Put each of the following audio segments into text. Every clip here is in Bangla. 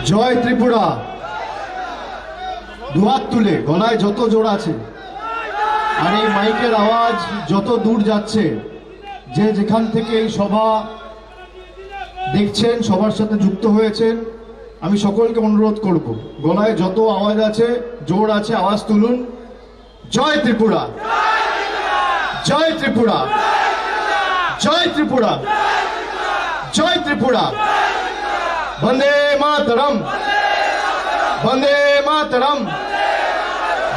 জয় ত্রিপুরা। দুহাত তুলে, গলায় যত জোর আছে আর এই মাইকের আওয়াজ যত দূর যাচ্ছে, যে যেখান থেকে এই সভা দেখছেন, সবার সাথে যুক্ত হয়েছেন, আমি সকলকে অনুরোধ করব, গলায় যত আওয়াজ আছে, জোর আছে, আওয়াজ তুলুন। জয় ত্রিপুরা, জয় ত্রিপুরা, জয় ত্রিপুরা, জয় ত্রিপুরা। বন্দে মাতরম, বন্দে মাতরম,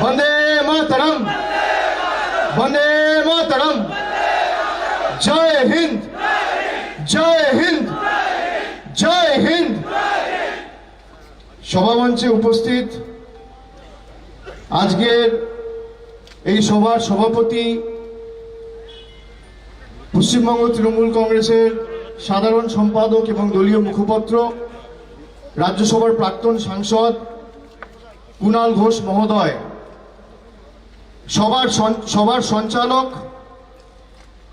বন্দে মাতরম, বন্দে মাতরম। জয় হিন্দ, জয় হিন্দ, জয় হিন্দ। সভামঞ্চে উপস্থিত আজকের এই সভার সভাপতি, পশ্চিমবঙ্গ তৃণমূল কংগ্রেসের সাধারণ সম্পাদক এবং দলীয় মুখপাত্র, রাজ্যসভার প্রাক্তন সাংসদ কুণাল ঘোষ মহোদয়, সবার সঞ্চালক,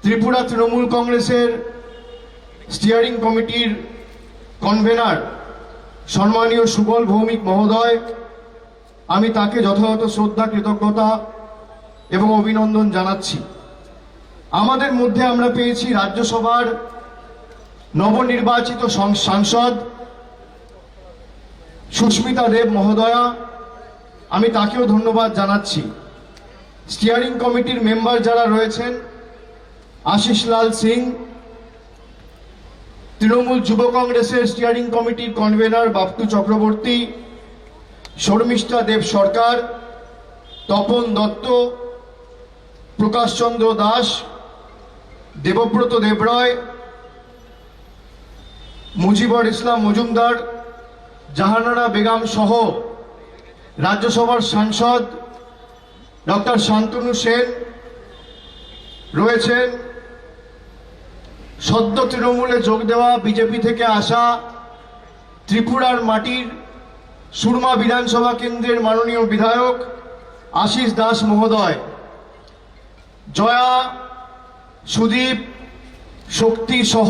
ত্রিপুরা তৃণমূল কংগ্রেসের স্টিয়ারিং কমিটির কনভেনার সম্মানীয় সুবল ভৌমিক মহোদয়, আমি তাকে যথাযথ শ্রদ্ধা, কৃতজ্ঞতা এবং অভিনন্দন জানাচ্ছি। আমাদের মধ্যে আমরা পেয়েছি রাজ্যসভার নবনির্বাচিত সাংসদ সুস্মিতা দেব মহোদয়া, আমি তাকেও ধন্যবাদ জানাচ্ছি। স্টিয়ারিং কমিটির মেম্বার যারা রয়েছেন, আশিস লাল সিং, তৃণমূল যুব কংগ্রেসের স্টিয়ারিং কমিটির কনভেনার বাপ্তু চক্রবর্তী, শর্মিষ্ঠা দেব সরকার, তপন দত্ত, প্রকাশচন্দ্র দাস, দেবব্রত দেবরায়, মুজিবুর ইসলাম মজুমদার, জাহানারা বেগম সহ রাজ্যসভার সাংসদ ডক্টর শান্তনু সেন রয়েছেন, সদ্য তৃণমূলে যোগ দেওয়া বিজেপি থেকে আসা ত্রিপুরার মাটির সুরমা বিধানসভা কেন্দ্রের মাননীয় বিধায়ক আশিস দাস মহোদয়, জয়া, সুদীপ, শক্তি সহ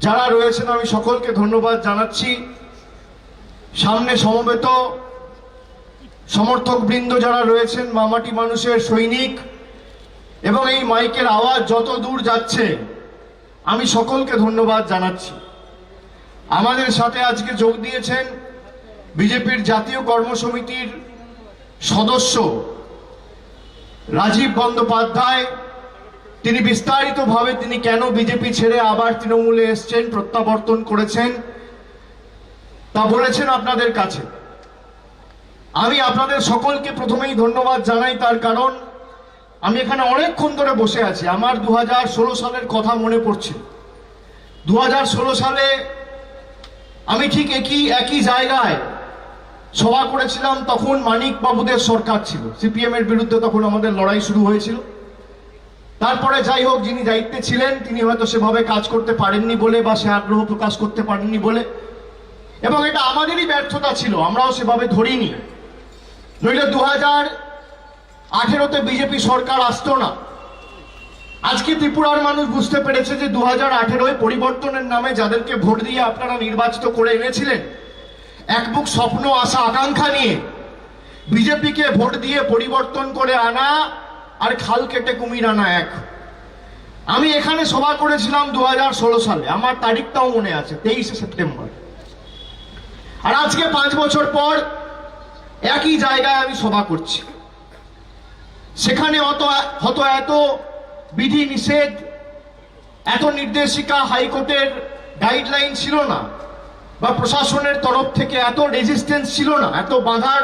যারা রয়েছেন, আমি সকলকে ধন্যবাদ জানাচ্ছি। সামনে সমবেত সমর্থক বৃন্দ যারা রয়েছেন, মামাটি মানুষের সৈনিক, এবং এই মাইকের আওয়াজ যত দূর যাচ্ছে, আমি সকলকে ধন্যবাদ জানাচ্ছি। আমাদের সাথে আজকে যোগ দিয়েছেন বিজেপির জাতীয় কর্মসমিতির সদস্য রাজীব বন্দ্যোপাধ্যায়। তিনি বিস্তারিতভাবে তিনি কেন বিজেপি ছেড়ে আবার তৃণমূলে এসছেন, প্রত্যাবর্তন করেছেন, তা বলেছেন আপনাদের কাছে। আমি আপনাদের সকলকে প্রথমেই ধন্যবাদ জানাই, তার কারণ আমি এখানে অনেকক্ষণ ধরে বসে আছি। আমার 2016 সালের কথা মনে পড়ছে। 2016 সালে আমি ঠিক একই জায়গায় সভা করেছিলাম। তখন মানিক বাবুদের সরকার ছিল, সিপিএম এর বিরুদ্ধে তখন আমাদের লড়াই শুরু হয়েছিল। তারপরে যাই হোক, যিনি দায়িত্বে ছিলেন তিনি হয়তো সেভাবে কাজ করতে পারেননি বলে, বা সে আগ্রহ প্রকাশ করতে পারেননি বলে, এবং এটা আমাদেরই ব্যর্থতা ছিল, আমরাও সেভাবে ধরিনি। নইলে 2018-তে বিজেপি সরকার আসতো না। আজকে ত্রিপুরার মানুষ বুঝতে পেরেছে যে 2018-য় পরিবর্তনের নামে যাদেরকে ভোট দিয়ে আপনারা নির্বাচিত করে এনেছিলেন, এক বুক স্বপ্ন, আশা, আকাঙ্ক্ষা নিয়ে বিজেপিকে ভোট দিয়ে পরিবর্তন করে আনা আর খাল কেটে কুমির আনা এক। আমি এখানে সভা করেছিলাম 2016 সালে, আমার তারিখটাও মনে আছে, 23শে সেপ্টেম্বর। আর আজকে 5 বছর পর একই জায়গায় আমি সভা করছি। সেখানে এত বিধি নিষেধ, এত নির্দেশিকা, হাইকোর্টের গাইডলাইন ছিল না, বা প্রশাসনের তরফ থেকে এত রেজিস্ট্যান্স ছিল না, এত বাধার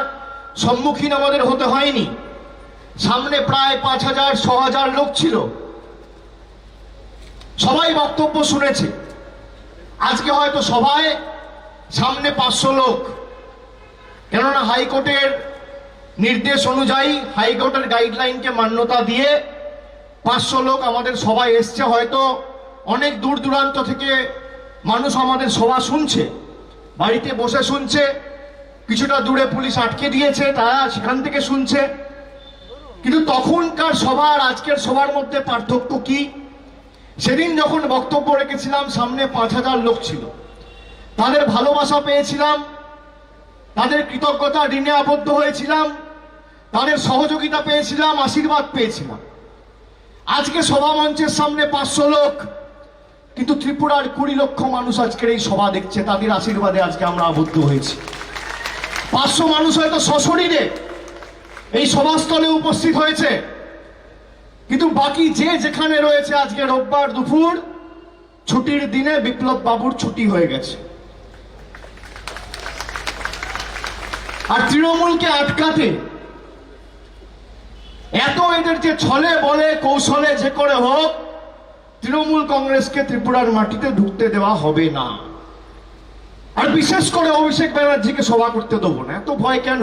সম্মুখীন আমাদের হতে হয়নি। সামনে প্রায় 5000-6000 লোক ছিল, সবাই বক্তব্য শুনেছে। আজকে হয়তো সভায় সামনে 500 লোক, কেননা হাইকোর্টের নির্দেশ অনুযায়ী, হাইকোর্টের গাইডলাইনকে মান্যতা দিয়ে 500 লোক আমাদের সভায় এসছে। হয়তো অনেক দূর দূরান্ত থেকে মানুষ আমাদের সভা শুনছে, বাড়িতে বসে শুনছে, কিছুটা দূরে পুলিশ আটকে দিয়েছে, তারা সেখান থেকে শুনছে। কিন্তু তখনকার সভা আর আজকের সভার মধ্যে পার্থক্য কি? সেদিন যখন বক্তব্য রেখেছিলাম সামনে 5000 লোক ছিল, তাদের ভালোবাসা পেয়েছিলাম, তাদের কৃতজ্ঞতা ঋণে আবদ্ধ হয়েছিলাম, তাদের সহযোগিতা পেয়েছিলাম, আশীর্বাদ পেয়েছিলাম। আজকে সভা মঞ্চের সামনে 500 লোক, কিন্তু ত্রিপুরার 20 লক্ষ মানুষ আজকের এই সভা দেখছে, তাদের আশীর্বাদে আজকে আমরা আবদ্ধ হয়েছি। 500 মানুষ হয়তো সশরীরে এই সভাস্থলে উপস্থিত হয়েছে, কিন্তু বাকি যে যেখানে রয়েছে আজকে রোববার দুপুর ছুটির দিনে বিপ্লব বাবুর ছুটি হয়ে গেছে। আর তৃণমূলকে আটকাতে এত এদের যে ছলে বলে কৌশলে যে করে হোক তৃণমূল কংগ্রেসকে ত্রিপুরার মাটিতে ঢুকতে দেওয়া হবে না। আর বিশেষ করে অভিষেক ব্যানার্জিকে সভা করতে দেবো না। এত ভয় কেন?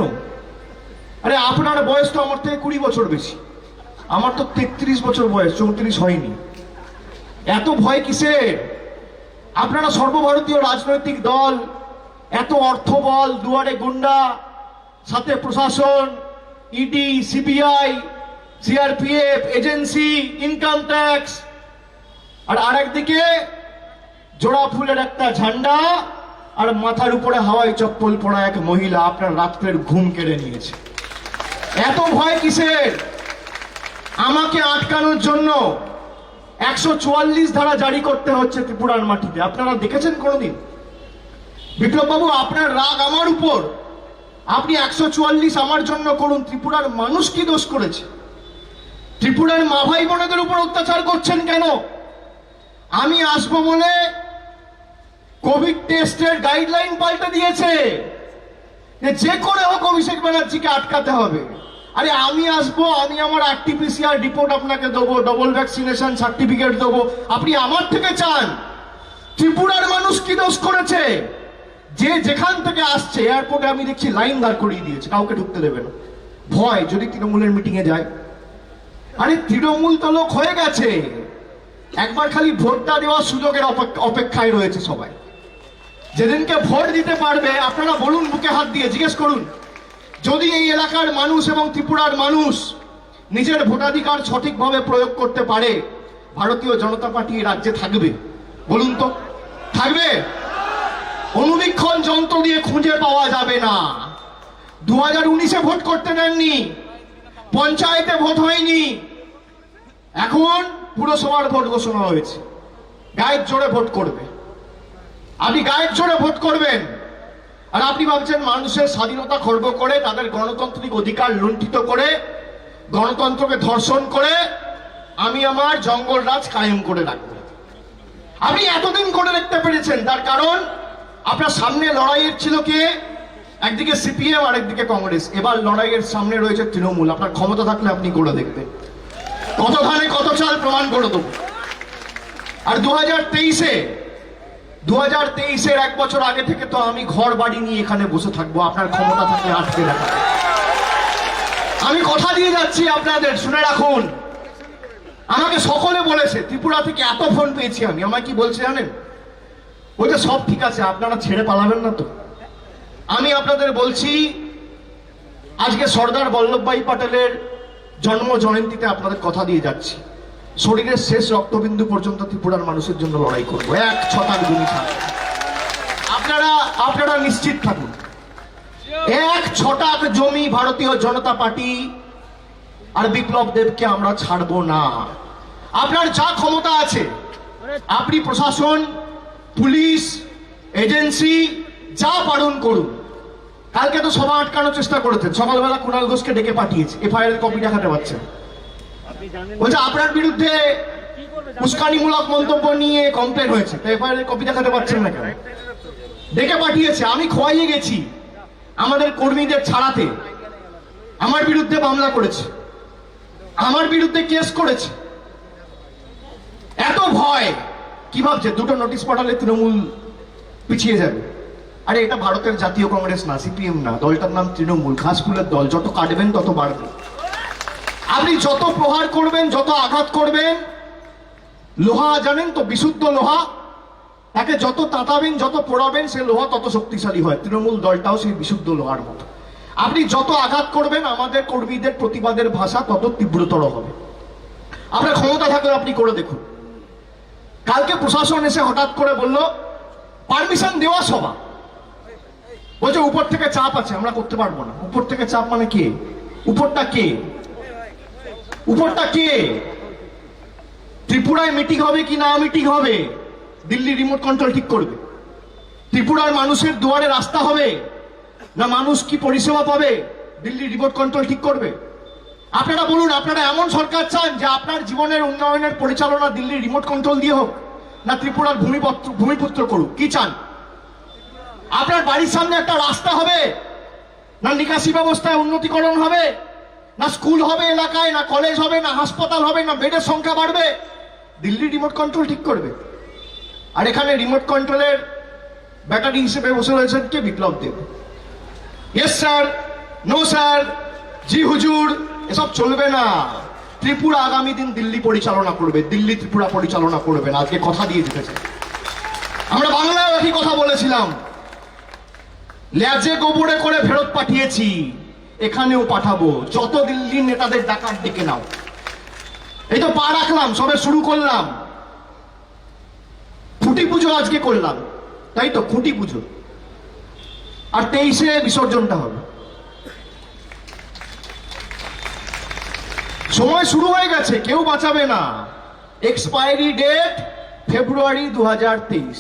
আরে আপনার বয়স তো আমার থেকে 20 বছর বেশি, আমার তো 33 বছর বয়স, 34 হয়নি। এত ভয় কিসের? আপনারা সর্বভারতীয় রাজনৈতিক দল, এত অর্থবল, দুয়ারে গুন্ডা, সাথে প্রশাসন, ED, CBI, CRPF, agency, income tax, আর আরেকদিকে জোড়া ফুলের একটা ঝান্ডা আর মাথার উপরে হাওয়াই চপ্পল পরা এক মহিলা আপনার রাত্রের ঘুম কেড়ে নিয়েছে। এত ভয় কিসের? আমাকে আটকানোর জন্য 144 ধারা জারি করতে হচ্ছে ত্রিপুরার মাটিতে। আপনারা দেখেছেন কোনোদিন? বিপ্লব বাবু, আপনার রাগ আমার উপর, আপনি 144 আমার জন্য করুন। ত্রিপুরার মানুষ কি দোষ করেছে? ত্রিপুরার মা ভাই বোনেদের উপর অত্যাচার করছেন কেন? আমি আসবো বলে কোভিড টেস্টের গাইডলাইন পাল্টে দিয়েছে, যে করে হোক অভিষেক ব্যানার্জিকে আটকাতে হবে। আরে আমি আসবো, আমি আমার আরটিপিসিআর রিপোর্ট আপনাকে দেবো, ডবল ভ্যাকসিনেশন সার্টিফিকেট দেবো, আপনি আমার থেকে চান? ত্রিপুরার মানুষ কি দোষ করেছে? যে যেখান থেকে আসছে এয়ারপোর্টে আমি দেখছি লাইন দাঁড় করিয়ে দিয়েছে, কাউকে ঢুকতে দেবে না। ভয় যদি তৃণমূলের মিটিং এ যায়। আরে তৃণমূল তো লোক হয়ে গেছে, একবার খালি ভোটটা দেওয়ার সুযোগের অপেক্ষায় রয়েছে সবাই। যেদিনকে ভোট দিতে পারবে, আপনারা বলুন, বুকে হাত দিয়ে জিজ্ঞেস করুন, যদি এই এলাকার মানুষ এবং ত্রিপুরার মানুষ নিজের ভোটাধিকার সঠিকভাবে প্রয়োগ করতে পারে, ভারতীয় জনতা পার্টি রাজ্যে থাকবে? বলুন তো, থাকবে? অনুবীক্ষণ যন্ত্র দিয়ে খুঁজে পাওয়া যাবে না। 2019-এ ভোট করতে দেননি, পঞ্চায়েতে ভোট হয়নি, এখন পুরসভার ভোট ঘোষণা হয়েছে। গায়ের জোরে ভোট করবে, আপনি গায়ের জোরে ভোট করবেন। আর আপনি ভাবছেন মানুষের স্বাধীনতা খর্ব করে, তাদের গণতান্ত্রিক অধিকার লুণ্ঠিত করে, গণতন্ত্রকে ধর্ষণ করে আমি আমার জঙ্গল রাজ কায়েম করে রাখবো। আপনি এতদিন করে দেখতে পেরেছেন, তার কারণ আপনার সামনে লড়াইয়ের ছিল কে? একদিকে সিপিএম আর একদিকে কংগ্রেস। এবার লড়াইয়ের সামনে রয়েছে তৃণমূল। আপনার ক্ষমতা থাকলে আপনি করে দেখবেন, কত ধানে কত চাল প্রমাণ করে দেবো। আর 2023-এর 1 বছর আগে থেকে তো আমি ঘর বাড়ি নিয়ে এখানে বসে থাকবো, আপনার ক্ষমতা থাকলে আটকে রাখা। আমি কথা দিয়ে যাচ্ছি আপনাদের, শুনে রাখুন। আমাকে সকলে বলেছে, ত্রিপুরা থেকে এত ফোন পেয়েছি আমি, আমায় কি বলছে জানেন? ওইটা সব ঠিক আছে, আপনারা ছেড়ে পালাবেন না তো। আমি আপনাদের বলছি, আজকে সর্দার বল্লভভাই প্যাটেলের জন্ম জয়ন্তীতে আপনাদের কথা দিয়ে যাচ্ছি, শরীরের শেষ রক্তবিন্দু পর্যন্ত ত্রিপুরার মানুষের জন্য লড়াই করবো, 1 ছটাক গুলি থাকবে। আপনারা নিশ্চিত থাকুন, 1 ছটাক জমি ভারতীয় জনতা পার্টি আর বিপ্লব দেবকে আমরা ছাড়বো না। আপনার যা ক্ষমতা আছে, আপনি প্রশাসন, পুলিশ, এজেন্সি যা পালন করুন। কালকে তো সভা আটকানোর চেষ্টা করেছেন, সকালবেলা কুণাল ঘোষকে ডেকে পাঠিয়েছে, এফআইআর কপি দেখাতে পারছেন। বলছে আপনার বিরুদ্ধে উস্কানিমূলক মন্তব্য নিয়ে কমপ্লেন হয়েছে, এফআইআর কপি দেখাতে পারছেন না কেন? ডেকে পাঠিয়েছে। আমি খোয়াইয়ে গেছি আমাদের কর্মীদের ছাড়াতে, আমার বিরুদ্ধে মামলা করেছে, আমার বিরুদ্ধে কেস করেছে। এত ভয় কি ভাবছে? 2টো নোটিশ পাঠালে তৃণমূল পিছিয়ে যাবে? আরে এটা ভারতের জাতীয় কংগ্রেস না, সিপিএম না, দলটার নাম তৃণমূল, ঘাস ফুলের দল। যত কাটবেন তত বাড়বে। আপনি যত প্রহার করবেন, যত আঘাত করবেন, লোহা জানেন তো, বিশুদ্ধ লোহা, তাকে যত তাতাবেন, যত পোড়াবেন, সে লোহা তত শক্তিশালী হয়। তৃণমূল দলটাও সেই বিশুদ্ধ লোহার মতো। আপনি যত আঘাত করবেন, আমাদের কর্মীদের প্রতিবাদের ভাষা তত তীব্রতর হবে। আপনার ক্ষমতা থাকলে আপনি করে দেখুন। কালকে প্রশাসন এসে হঠাৎ করে বলল পারমিশন দেওয়া সভা, বলছে উপর থেকে চাপ আছে, আমরা করতে পারবো না। উপর থেকে চাপ মানে কে? উপরটা কে? উপরটা কে? ত্রিপুরায় মিটিং হবে কি না মিটিং হবে, দিল্লি রিমোট কন্ট্রোল ঠিক করবে। ত্রিপুরার মানুষের দুয়ারে রাস্তা হবে না মানুষ কি পরিষেবা পাবে, দিল্লি রিমোট কন্ট্রোল ঠিক করবে। আপনারা বলুন, আপনারা এমন সরকার চান যে আপনার জীবনের উন্নয়নের পরিচালনা দিল্লি রিমোট কন্ট্রোল দিয়ে হোক, না ত্রিপুরার ভূমিপুত্র করুক? কি চান? আপনার বাড়ির সামনে একটা রাস্তা হবে, না নিকাশি ব্যবস্থায় উন্নতিকরণ হবে, না স্কুল হবে এলাকায়, না কলেজ হবে, না হাসপাতাল হবে, না বেডের সংখ্যা বাড়বে, দিল্লি রিমোট কন্ট্রোল ঠিক করবে। আর এখানে রিমোট কন্ট্রোলের ব্যাটারি হিসেবে বসে রয়েছেন কে? Biplab Deb. Yes sir, no sir, জি হুজুর, এসব চলবে না। ত্রিপুরা আগামী দিন দিল্লি পরিচালনা করবে, দিল্লি ত্রিপুরা পরিচালনা করবে না, আজকে কথা দিয়ে দিতেছে। আমরা বাংলায় একই কথা বলেছিলাম, ল্যাজে গোবরে করে ফেরত পাঠিয়েছি, এখানেও পাঠাবো, যত দিল্লি নেতাদের ডাকাত ডেকে নাও। এই তো পা রাখলাম, সবে শুরু করলাম, খুঁটি পুজো আজকে করলাম, তাই তো খুঁটি পুজো, আর 23-এ বিসর্জনটা হবে। সময় শুরু হয়ে গেছে, কেউ বাঁচাবে না। এক্সপায়ারি ডেট ফেব্রুয়ারি 2023,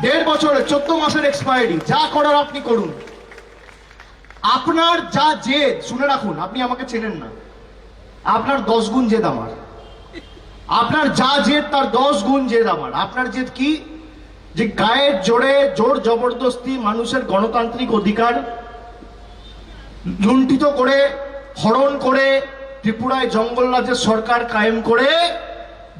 1.5 বছরের 14 মাসের এক্সপায়ারি। যা করার আপনি করুন। আপনার যা জেদ, শুনে রাখুন, আপনি আমাকে চেনেন না, আপনার 10 গুণ জেদ আমার। আপনার যা জেদ তার 10 গুণ জেদ আমার। আপনার জেদ কি? যে গায়ের জোরে জোর জবরদস্তি মানুষের গণতান্ত্রিক অধিকার লুণ্ঠিত করে, হরণ করে, ত্রিপুরায় জঙ্গল রাজের সরকার কায়েম করে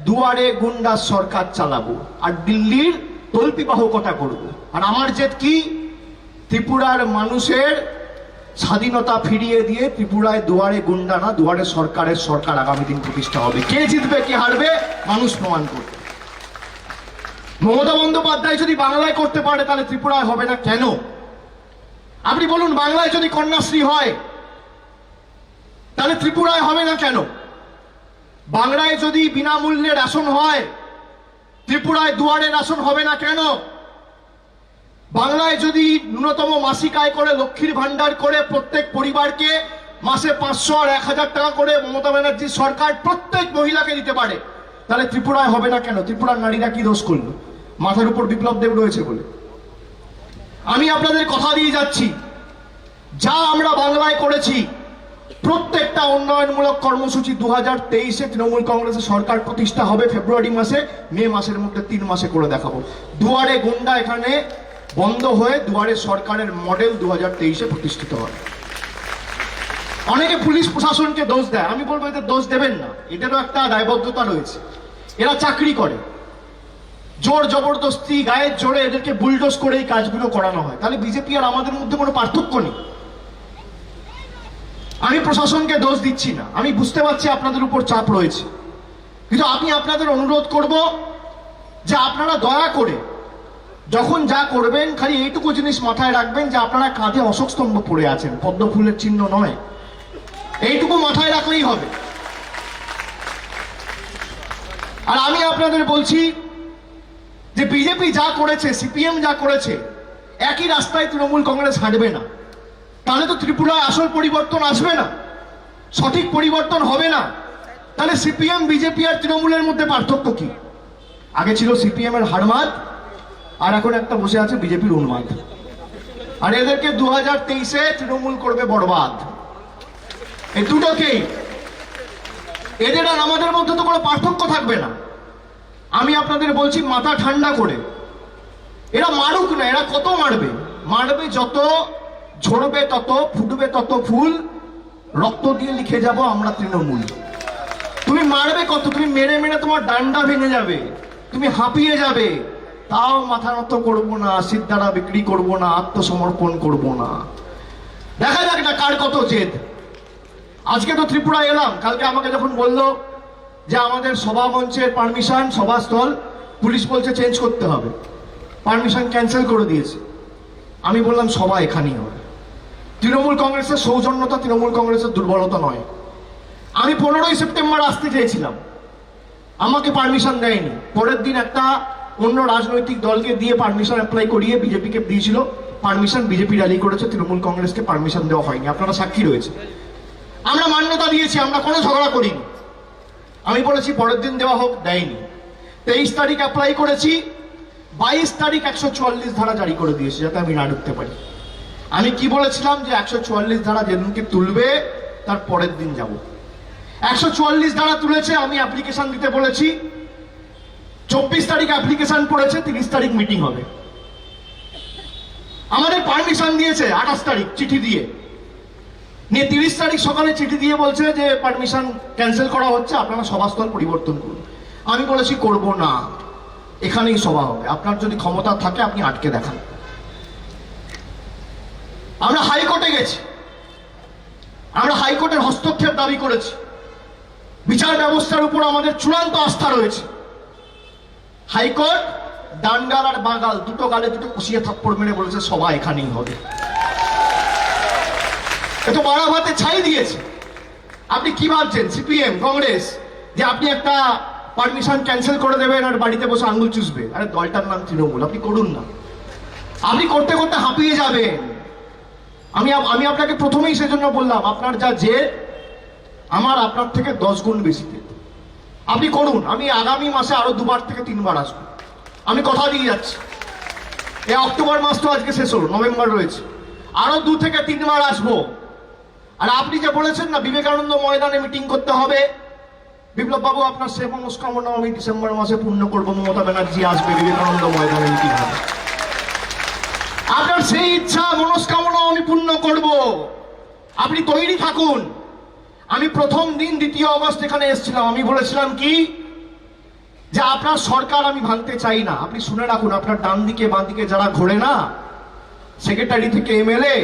দুয়ারে গুন্ডার সরকার চালাবো আর দিল্লির তল্পিবাহকতা করব। আর আমার জেদ কি? ত্রিপুরার মানুষের স্বাধীনতা ফিরিয়ে দিয়ে ত্রিপুরায় দুয়ারে গুন্ডা না, দুয়ারে সরকারের সরকার আগামী দিন প্রতিষ্ঠা হবে। কে জিতবে কে হারবে মানুষ প্রমাণ করবে। মমতা বন্দ্যোপাধ্যায় যদি বাংলায় করতে পারে তাহলে ত্রিপুরায় হবে না কেন? আপনি বলুন, বাংলায় যদি কন্যাশ্রী হয় তাহলে ত্রিপুরায় হবে না কেন? বাংলায় যদি বিনামূল্যে রেশন হয় ত্রিপুরায় দুয়ারে রেশন হবে না কেন? বাংলায় যদি ন্যূনতম মাসিক আয় করে লক্ষ্মীর ভান্ডার করে প্রত্যেক পরিবারকে মাসে 500 আর 1000 টাকা করে মমতা ব্যানার্জির সরকার প্রত্যেক মহিলাকে দিতে পারে, তাহলে ত্রিপুরায় হবে না কেন? ত্রিপুরার নারীরা কি দোষ করলো? মাথার উপর বিপ্লব দেব রয়েছে বলে। আমি আপনাদের কথা দিয়ে যাচ্ছি, যা আমরা বাংলায় করেছি প্রত্যেকটা উন্নয়নমূলক কর্মসূচি 2023-এ তৃণমূল কংগ্রেসের সরকার প্রতিষ্ঠা হবে ফেব্রুয়ারি মাসে, মে মাসের মধ্যে 3 মাসে করে দেখাবো। দুয়ারে গুন্ডা এখানে বন্ধ হয়ে দুয়ারে সরকারের মডেল 2023-এ প্রতিষ্ঠিত হবে। অনেকে পুলিশ প্রশাসনকে দোষ দেয়, আমি বলবো এদের দোষ দেবেন না, এদেরও একটা দায়বদ্ধতা রয়েছে। এরা চাকরি করে, জোর জবরদস্তি গায়ের জোরে এদেরকে বুলডোজ করে এই কাজগুলো করানো হয়। তাহলে বিজেপি আর আমাদের মধ্যে কোনো পার্থক্য নেই। আমি প্রশাসনকে দোষ দিচ্ছি না, আমি বুঝতে পারছি আপনাদের উপর চাপ রয়েছে, কিন্তু আমি আপনাদের অনুরোধ করব যে আপনারা দয়া করে যখন যা করবেন খালি এইটুকু জিনিস মাথায় রাখবেন যে আপনারা কাঁধে অশোক স্তম্ভ পড়ে আছেন, পদ্ম ফুলের চিহ্ন নয়। এইটুকু মাথায় রাখলেই হবে। আর আমি আপনাদের বলছি যে বিজেপি যা করেছে, সিপিএম যা করেছে, একই রাস্তায় তৃণমূল কংগ্রেস হাঁটবে না। তাহলে তো ত্রিপুরায় আসল পরিবর্তন আসবে না, সঠিক পরিবর্তন হবে না। তাহলে সিপিএম বিজেপি আর তৃণমূলের মধ্যে পার্থক্য কি? আগে ছিল সিপিএম এর হারমাদ, আর এখন একটা বসে আছে বিজেপির উন্মাদ। আর এদেরকে 2023-এ তৃণমূল করবে বরবাদ। এই দুটোকেই, এদের আর আমাদের মধ্যে তো কোনো পার্থক্য থাকবে না। আমি আপনাদের বলছি মাথা ঠান্ডা করে, এরা মারুক না, এরা কত মারবে? মারবে যত, ঝরবে তত, ফুটবে তত ফুল, রক্ত দিয়ে লিখে যাব আমরা তৃণমূল। তুমি মারবে কত? তুমি মেরে মেরে তোমার ডান্ডা ভেঙে যাবে, তুমি হাঁপিয়ে যাবে, তাও মাথা নত করবো না, সিদ্ধারা বিক্রি করবো না, আত্মসমর্পণ করবো না। দেখা যাক না কার কত জেদ। আজকে তো ত্রিপুরা এলাম, কালকে আমাকে যখন বললো যে আমাদের সভা মঞ্চের পারমিশন, সভাস্থল পুলিশ বলছে চেঞ্জ করতে হবে, পারমিশন ক্যান্সেল করে দিয়েছে। আমি বললাম সভা এখানেই হবে। তৃণমূল কংগ্রেসের সৌজন্যতা তৃণমূল কংগ্রেসের দুর্বলতা নয়। আমি 15ই সেপ্টেম্বর আসতে চেয়েছিলাম, আমাকে পারমিশন দেয়নি। পরের দিন একটা অন্য রাজনৈতিক দলকে দিয়ে পারমিশন অ্যাপ্লাই করিয়ে বিজেপিকে দিয়েছিল পারমিশন, বিজেপি র্যালি করেছে, তৃণমূল কংগ্রেসকে পারমিশন দেওয়া হয়নি, আপনারা সাক্ষী রয়েছে। আমরা মান্যতা দিয়েছি, আমরা কোনো ঝগড়া করিনি। আমি বলেছি পরের দিন দেওয়া হোক, দেয়নি। 23 তারিখ অ্যাপ্লাই করেছি, 22 তারিখ 144 ধারা জারি করে দিয়েছে যাতে আমি না ঢুকতে পারি। আমি কি বলেছিলাম যে 144 ধারা যেদিনকে তুলবে তার পরের দিন যাব। 144 ধারা তুলেছে, আমি অ্যাপ্লিকেশন দিতে বলেছি, 24 তারিখ অ্যাপ্লিকেশন পড়েছে, 30 তারিখ মিটিং হবে। আমাদের পারমিশন দিয়েছে 28 তারিখ চিঠি দিয়ে, নিয়ে 30 তারিখ সকালে চিঠি দিয়ে বলছে যে পারমিশন ক্যান্সেল করা হচ্ছে, আপনারা সভাস্থল পরিবর্তন করুন। আমি বলেছি করব না, এখানেই সভা হবে, আপনার যদি ক্ষমতা থাকে আপনি আটকে দেখান। আমরা হাইকোর্টে গেছি, আমরা হাইকোর্টের হস্তক্ষেপ দাবি করেছি। বিচার ব্যবস্থার উপর আমাদের চূড়ান্ত আস্থা রয়েছে। হাইকোর্ট ডান্ডাল আর বাঙাল দুটো গালে দুটো কষিয়ে থাপ্পড় মেরে বলেছে সভা এখানেই হবে। এ তো বাড়াভাতে ছাই দিয়েছে। আপনি কি ভাবছেন সিপিএম কংগ্রেস যে আপনি একটা পারমিশন ক্যান্সেল করে দেবেন আর বাড়িতে বসে আঙ্গুল চুষবে? আরে দলটার নাম তৃণমূল, আপনি করুন না। আপনি করতে করতে হাঁপিয়ে যাবেন। আমি আপনাকে প্রথমেই সেজন্য বললাম, আপনার যা জেদ আমার আপনার থেকে 10 গুণ বেশি। আপনি করুন, আমি আগামী মাসে আরো 2বার থেকে 3বার আসবো, আমি কথা দিয়ে যাচ্ছি। এই অক্টোবর মাস তো আজকে শেষ হলো, নভেম্বর রয়েছে, আরো 2 থেকে 3বার আসবো। আর আপনি যে বলেছেন না বিবেকানন্দ ময়দানে মিটিং করতে হবে, বিপ্লব বাবু আপনার সে মনস্কামনা আমি ডিসেম্বর মাসে পূর্ণ করবো। মমতা ব্যানার্জি আসবে, বিবেকানন্দ ময়দানে মিটিং হবে। আপনার সেই ইচ্ছা মনস্কামনা আমি পূর্ণ করব, আপনি তৈরি থাকুন। আমি প্রথম দিন 2 অগস্ট এখানে এসেছিলাম, আমি বলেছিলাম কি যে আপনার সরকার আমি ভাঙতে চাই না। আপনি শুনে রাখুন, আপনার ডান দিকে বাঁ দিকে যারা ঘোরে না, সেক্রেটারি থেকে এমএলএ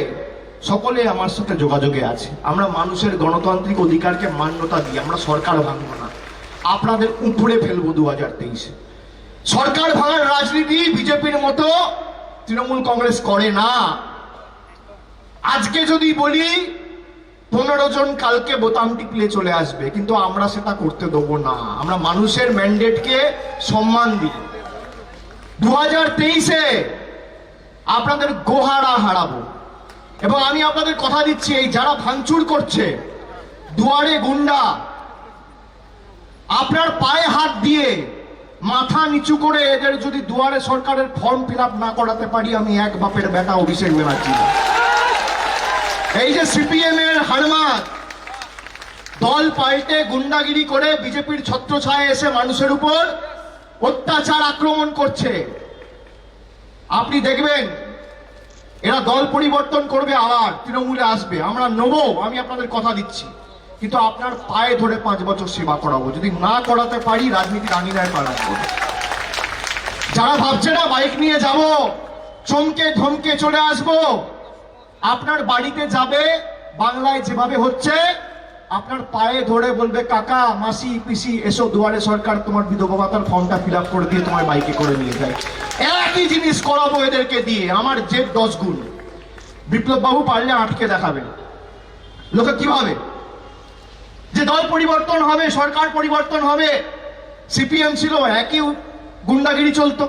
সকলে আমার সাথে যোগাযোগে আছে। আমরা মানুষের গণতান্ত্রিক অধিকারকে মান্যতা দিই, আমরা সরকার ভাঙবো না, আপনাদের উপরে ফেলবো 2023-এ। সরকার ভাঙার রাজনীতি বিজেপির মতো তৃণমূল কংগ্রেস করে না। আজকে যদি বলি 15 জন কালকে বোতাম টিপলে চলে আসবে, কিন্তু আমরা সেটা করতে দেবো না। আমরা মানুষের ম্যান্ডেটকে সম্মান দিই। 2023-এ আপনাদের গোহারা হারাবো। এবং আমি আপনাদের কথা দিচ্ছি, এই যারা ভাঙচুর করছে, দুয়ারে গুন্ডা, আপনার পায়ে হাত দিয়ে মাথা নিচু করে এদের যদি দুয়ারে সরকারের ফর্ম ফিল আপ না করাতে পারি, আমি এক বাপের বেটা অভিষেক ব্যানার্জি। এই যে সিপিএম এর হারমাত দল পাল্টে গুন্ডাগিরি করে বিজেপির ছত্রছায়ায় এসে মানুষের উপর অত্যাচার আক্রমণ করছে, আপনি দেখবেন এরা দল পরিবর্তন করবে, আবার তৃণমূলে আসবে, আমরা নেবো, আমি আপনাদের কথা দিচ্ছি। কিন্তু আপনার পায়ে ধরে 5 বছর সেবা করাবো, যদি না করাতে পারি রাজনীতির আঙিনায় পা রাখবো। যারা ভাবছে না বাইক নিয়ে যাব, চমকে ধমকে চলে আসবো, আপনার বাড়িতে যাবে, বাংলায় যেভাবে হচ্ছে আপনার পায়ে ধরে বলবে কাকা মাসি পিসি এসো দুয়ারে সরকার, তোমার বিধবা ভাতার ফর্মটা ফিল আপ করে দিয়ে তোমার বাইকে করে নিয়ে যায়। একই জিনিস করাবো এদেরকে দিয়ে, আমার জেদ 10 গুণ। বিপ্লব বাবু পারলে আটকে দেখাবেন। লোকে কিভাবে যে দল পরিবর্তন হবে, সরকার পরিবর্তন হবে, সিপিএম ছিল একই গুন্ডাগিরি চলতো,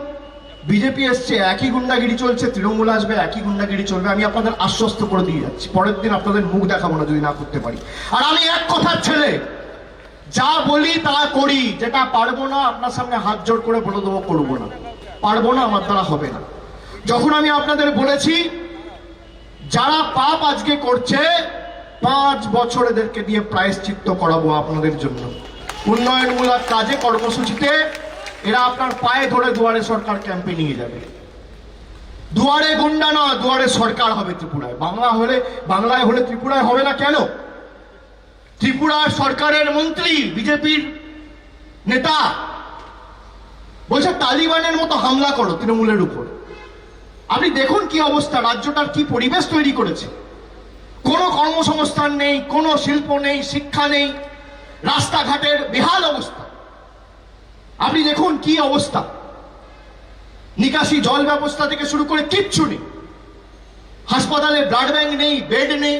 বিজেপি এসছে একই গুন্ডাগিরি চলছে, তৃণমূল আসবে একই গুন্ডাগিরি চলবে। আমি আপনাদের আশ্বস্ত করে দিয়ে যাচ্ছি, পরের দিন আপনাদের মুখ দেখাবো না যদি না করতে পারি। আর আমি এক কথার ছেলে, যা বলি তা করি, যেটা পারবো না আপনার সামনে হাত জোড় করে বলে দেবো করবো না, পারবো না, আমার দ্বারা হবে না। যখন আমি আপনাদের বলেছি যারা পাপ আজকে করছে 5 বছর এদেরকে দিয়ে প্রায়শ্চিত্ত করাবো আপনাদের জন্য, উন্নয়নমূলক কাজে কর্মসূচিতে এরা আপনার পায়ে ধরে দুয়ারে সরকার ক্যাম্পে নিয়ে যাবে। দুয়ারে গুন্ডা না, দুয়ারে সরকার হবে ত্রিপুরায়। বাংলায় হলে ত্রিপুরায় হবে না কেন? ত্রিপুরা সরকারের মন্ত্রী বিজেপির নেতা বলছে তালিবানের মতো হামলা করো তৃণমূলের উপর। আপনি দেখুন কি অবস্থা, রাজ্যটার কি পরিবেশ তৈরি করেছে। কোনো কর্মসংস্থান নেই, কোনো শিল্প নেই, শিক্ষা নেই, রাস্তাঘাটের বেহাল অবস্থা। আপনি দেখুন কি অবস্থা, নিকাশি জল ব্যবস্থা থেকে শুরু করে কিচ্ছু নেই। হাসপাতালে ব্লাড ব্যাংক নেই, বেড নেই,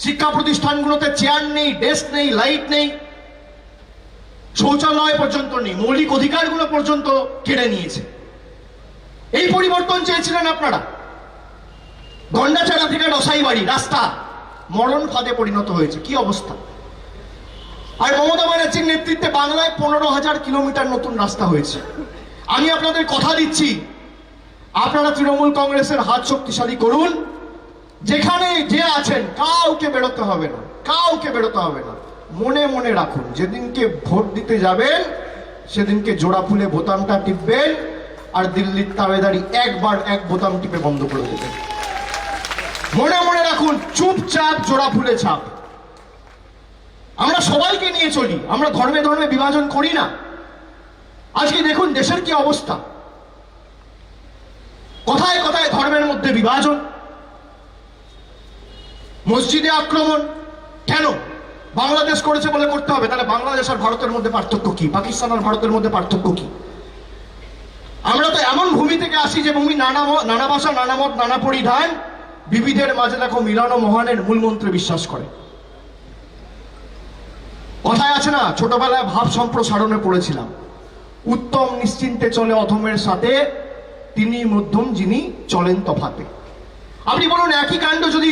শিক্ষা প্রতিষ্ঠানগুলোতে চেয়ার নেই, ডেস্ক নেই, লাইট নেই, শৌচালয় পর্যন্ত নেই, মৌলিক অধিকারগুলো পর্যন্ত কেড়ে নিয়েছে। এই পরিবর্তন চেয়েছিলেন আপনারা। গন্ডাছড়া থেকে রসাইবাড়ি রাস্তা মরণ ফাঁদে পরিণত হয়েছে, কি অবস্থা। আর মমতা ব্যানার্জির নেতৃত্বে বাংলায় 15,000 কিলোমিটার নতুন রাস্তা হয়েছে। আমি আপনাদের কথা দিচ্ছি, আপনারা তৃণমূল কংগ্রেসের হাত শক্তিশালী করুন। যেখানে যে আছেন কাউকে বেরোতে হবে না, কাউকে বেরোতে হবে না। মনে মনে রাখুন, যেদিনকে ভোট দিতে যাবেন সেদিনকে জোড়া ফুলে বোতামটা টিপবেন, আর দিল্লির তাবেদারি একবার এক বোতাম টিপে বন্ধ করে দেবেন। মনে মনে রাখুন, চুপচাপ জোড়া ফুলে ছাপ। আমরা সবাইকে নিয়ে চলি, আমরা ধর্মে ধর্মে বিভাজন করি না। আজকে দেখুন দেশের কি অবস্থা, কথায় কথায় ধর্মের মধ্যে বিভাজন, মসজিদে আক্রমণ। কেন? বাংলাদেশ করেছে বলে করতে হবে? তাহলে বাংলাদেশ আর ভারতের মধ্যে পার্থক্য কি? পাকিস্তান আর ভারতের মধ্যে পার্থক্য কি? আমরা তো এমন ভূমি থেকে আসি যে ভূমি নানা ভাষা, নানা মত, নানা পরিধান, বিবিধের মাঝে দেখো মিলন মহানের মূল মন্ত্রে বিশ্বাস করে। কথায় আছে না, ছোটবেলায় ভাব সম্প্রসারণে পড়েছিলাম, উত্তম নিশ্চিন্তে চলে অধমের সাথে, তিনি মধ্যম যিনি চলেন তফাতে। আপনি বলুন, একই কাণ্ড যদি